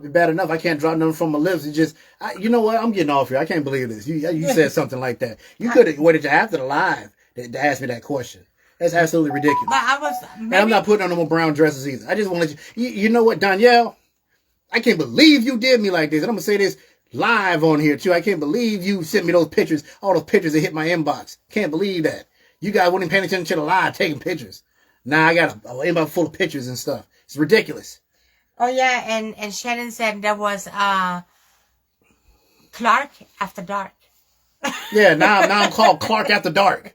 I can't drop nothing from my lips. It's just, you know what? I'm getting off here. I can't believe this. You said something like that. You could have waited till after the live to ask me that question. That's absolutely ridiculous. But and I'm not putting on no more brown dresses either. I just want to let you, you know what, Danielle? I can't believe you did me like this. And I'm going to say this live on here too. I can't believe you sent me those pictures, all those pictures that hit my inbox. Can't believe that. You guys weren't even paying attention to the live taking pictures. Now I got an inbox full of pictures and stuff. It's ridiculous. Oh yeah, and Shannon said there was Clark After Dark. Yeah, now I'm called Clark After Dark.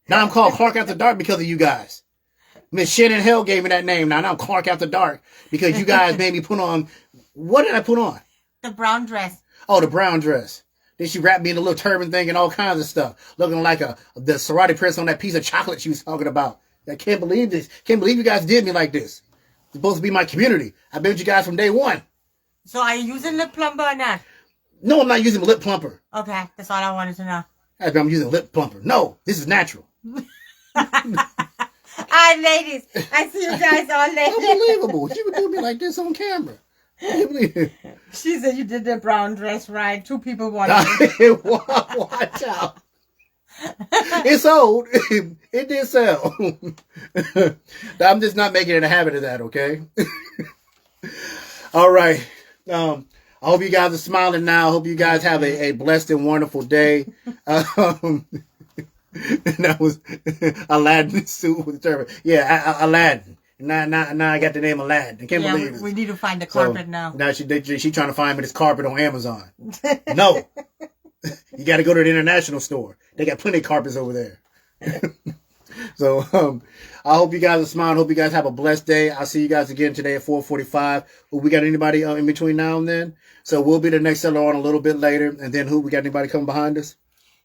Now I'm called Clark After Dark because of you guys. Miss Shannon Hell gave me that name. Now I'm Clark After Dark because you guys made me put on. What did I put on? The brown dress. Oh, the brown dress. Then she wrapped me in a little turban thing and all kinds of stuff, looking like the sorority prince on that piece of chocolate she was talking about. I can't believe this. Can't believe you guys did me like this. It's supposed to be my community. I've been with you guys from day one. So are you using lip plumper or not? No, I'm not using lip plumper. Okay, that's all I wanted to know. I'm using lip plumper. No, this is natural. All right, ladies. I see you guys all later. Unbelievable. She would do me like this on camera. She said you did the brown dress right. 2 people wanted it. Watch out. It's old. It did sell. I'm just not making it a habit of that, okay? All right. I hope you guys are smiling now. I hope you guys have a blessed and wonderful day. That was Aladdin's suit with the turban. Yeah, Aladdin. Now I got the name Aladdin. I can't believe this. We need to find the carpet now. Now she trying to find me this carpet on Amazon. No. You got to go to the international store. They got plenty of carpets over there. So I hope you guys are smiling. Hope you guys have a blessed day. I'll see you guys again today at 4:45. We got anybody in between now and then? So we'll be the next seller on a little bit later. And then we got anybody coming behind us?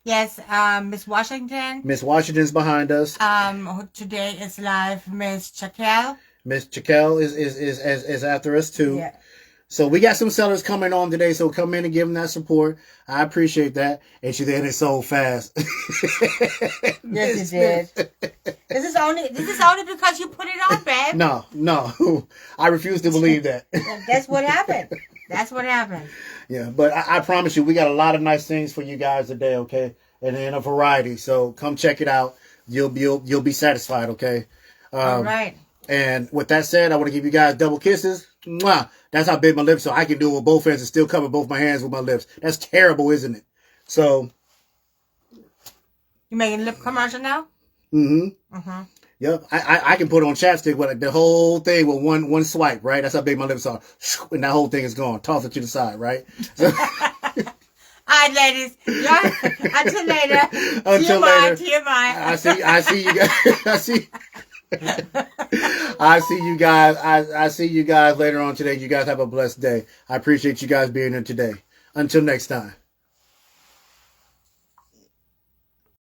Yes, Miss Washington. Miss Washington's behind us. Today is live. Miss Chakel. Miss Chakel is after us too. Yeah. So we got some sellers coming on today, so come in and give them that support. I appreciate that. And she did it so fast. Yes, you did. This is only because you put it on, babe. No. I refuse to believe that. That's what happened. That's what happened. Yeah, but I promise you, we got a lot of nice things for you guys today, okay? And in a variety. So come check it out. You'll be satisfied, okay? All right. And with that said, I want to give you guys double kisses. Mwah. That's how big my lips are. I can do it with both hands and still cover both my hands with my lips. That's terrible, isn't it? So. You making lip commercial now? Mm-hmm. Uh-huh. Yep. I can put on chapstick with the whole thing with one swipe, right? That's how big my lips are. And that whole thing is gone. Toss it to the side, right? So, all right, ladies. Until later. Until later. TMI. I see you guys. I see you guys later on today. You guys have a blessed day. I appreciate you guys being here today. Until next time.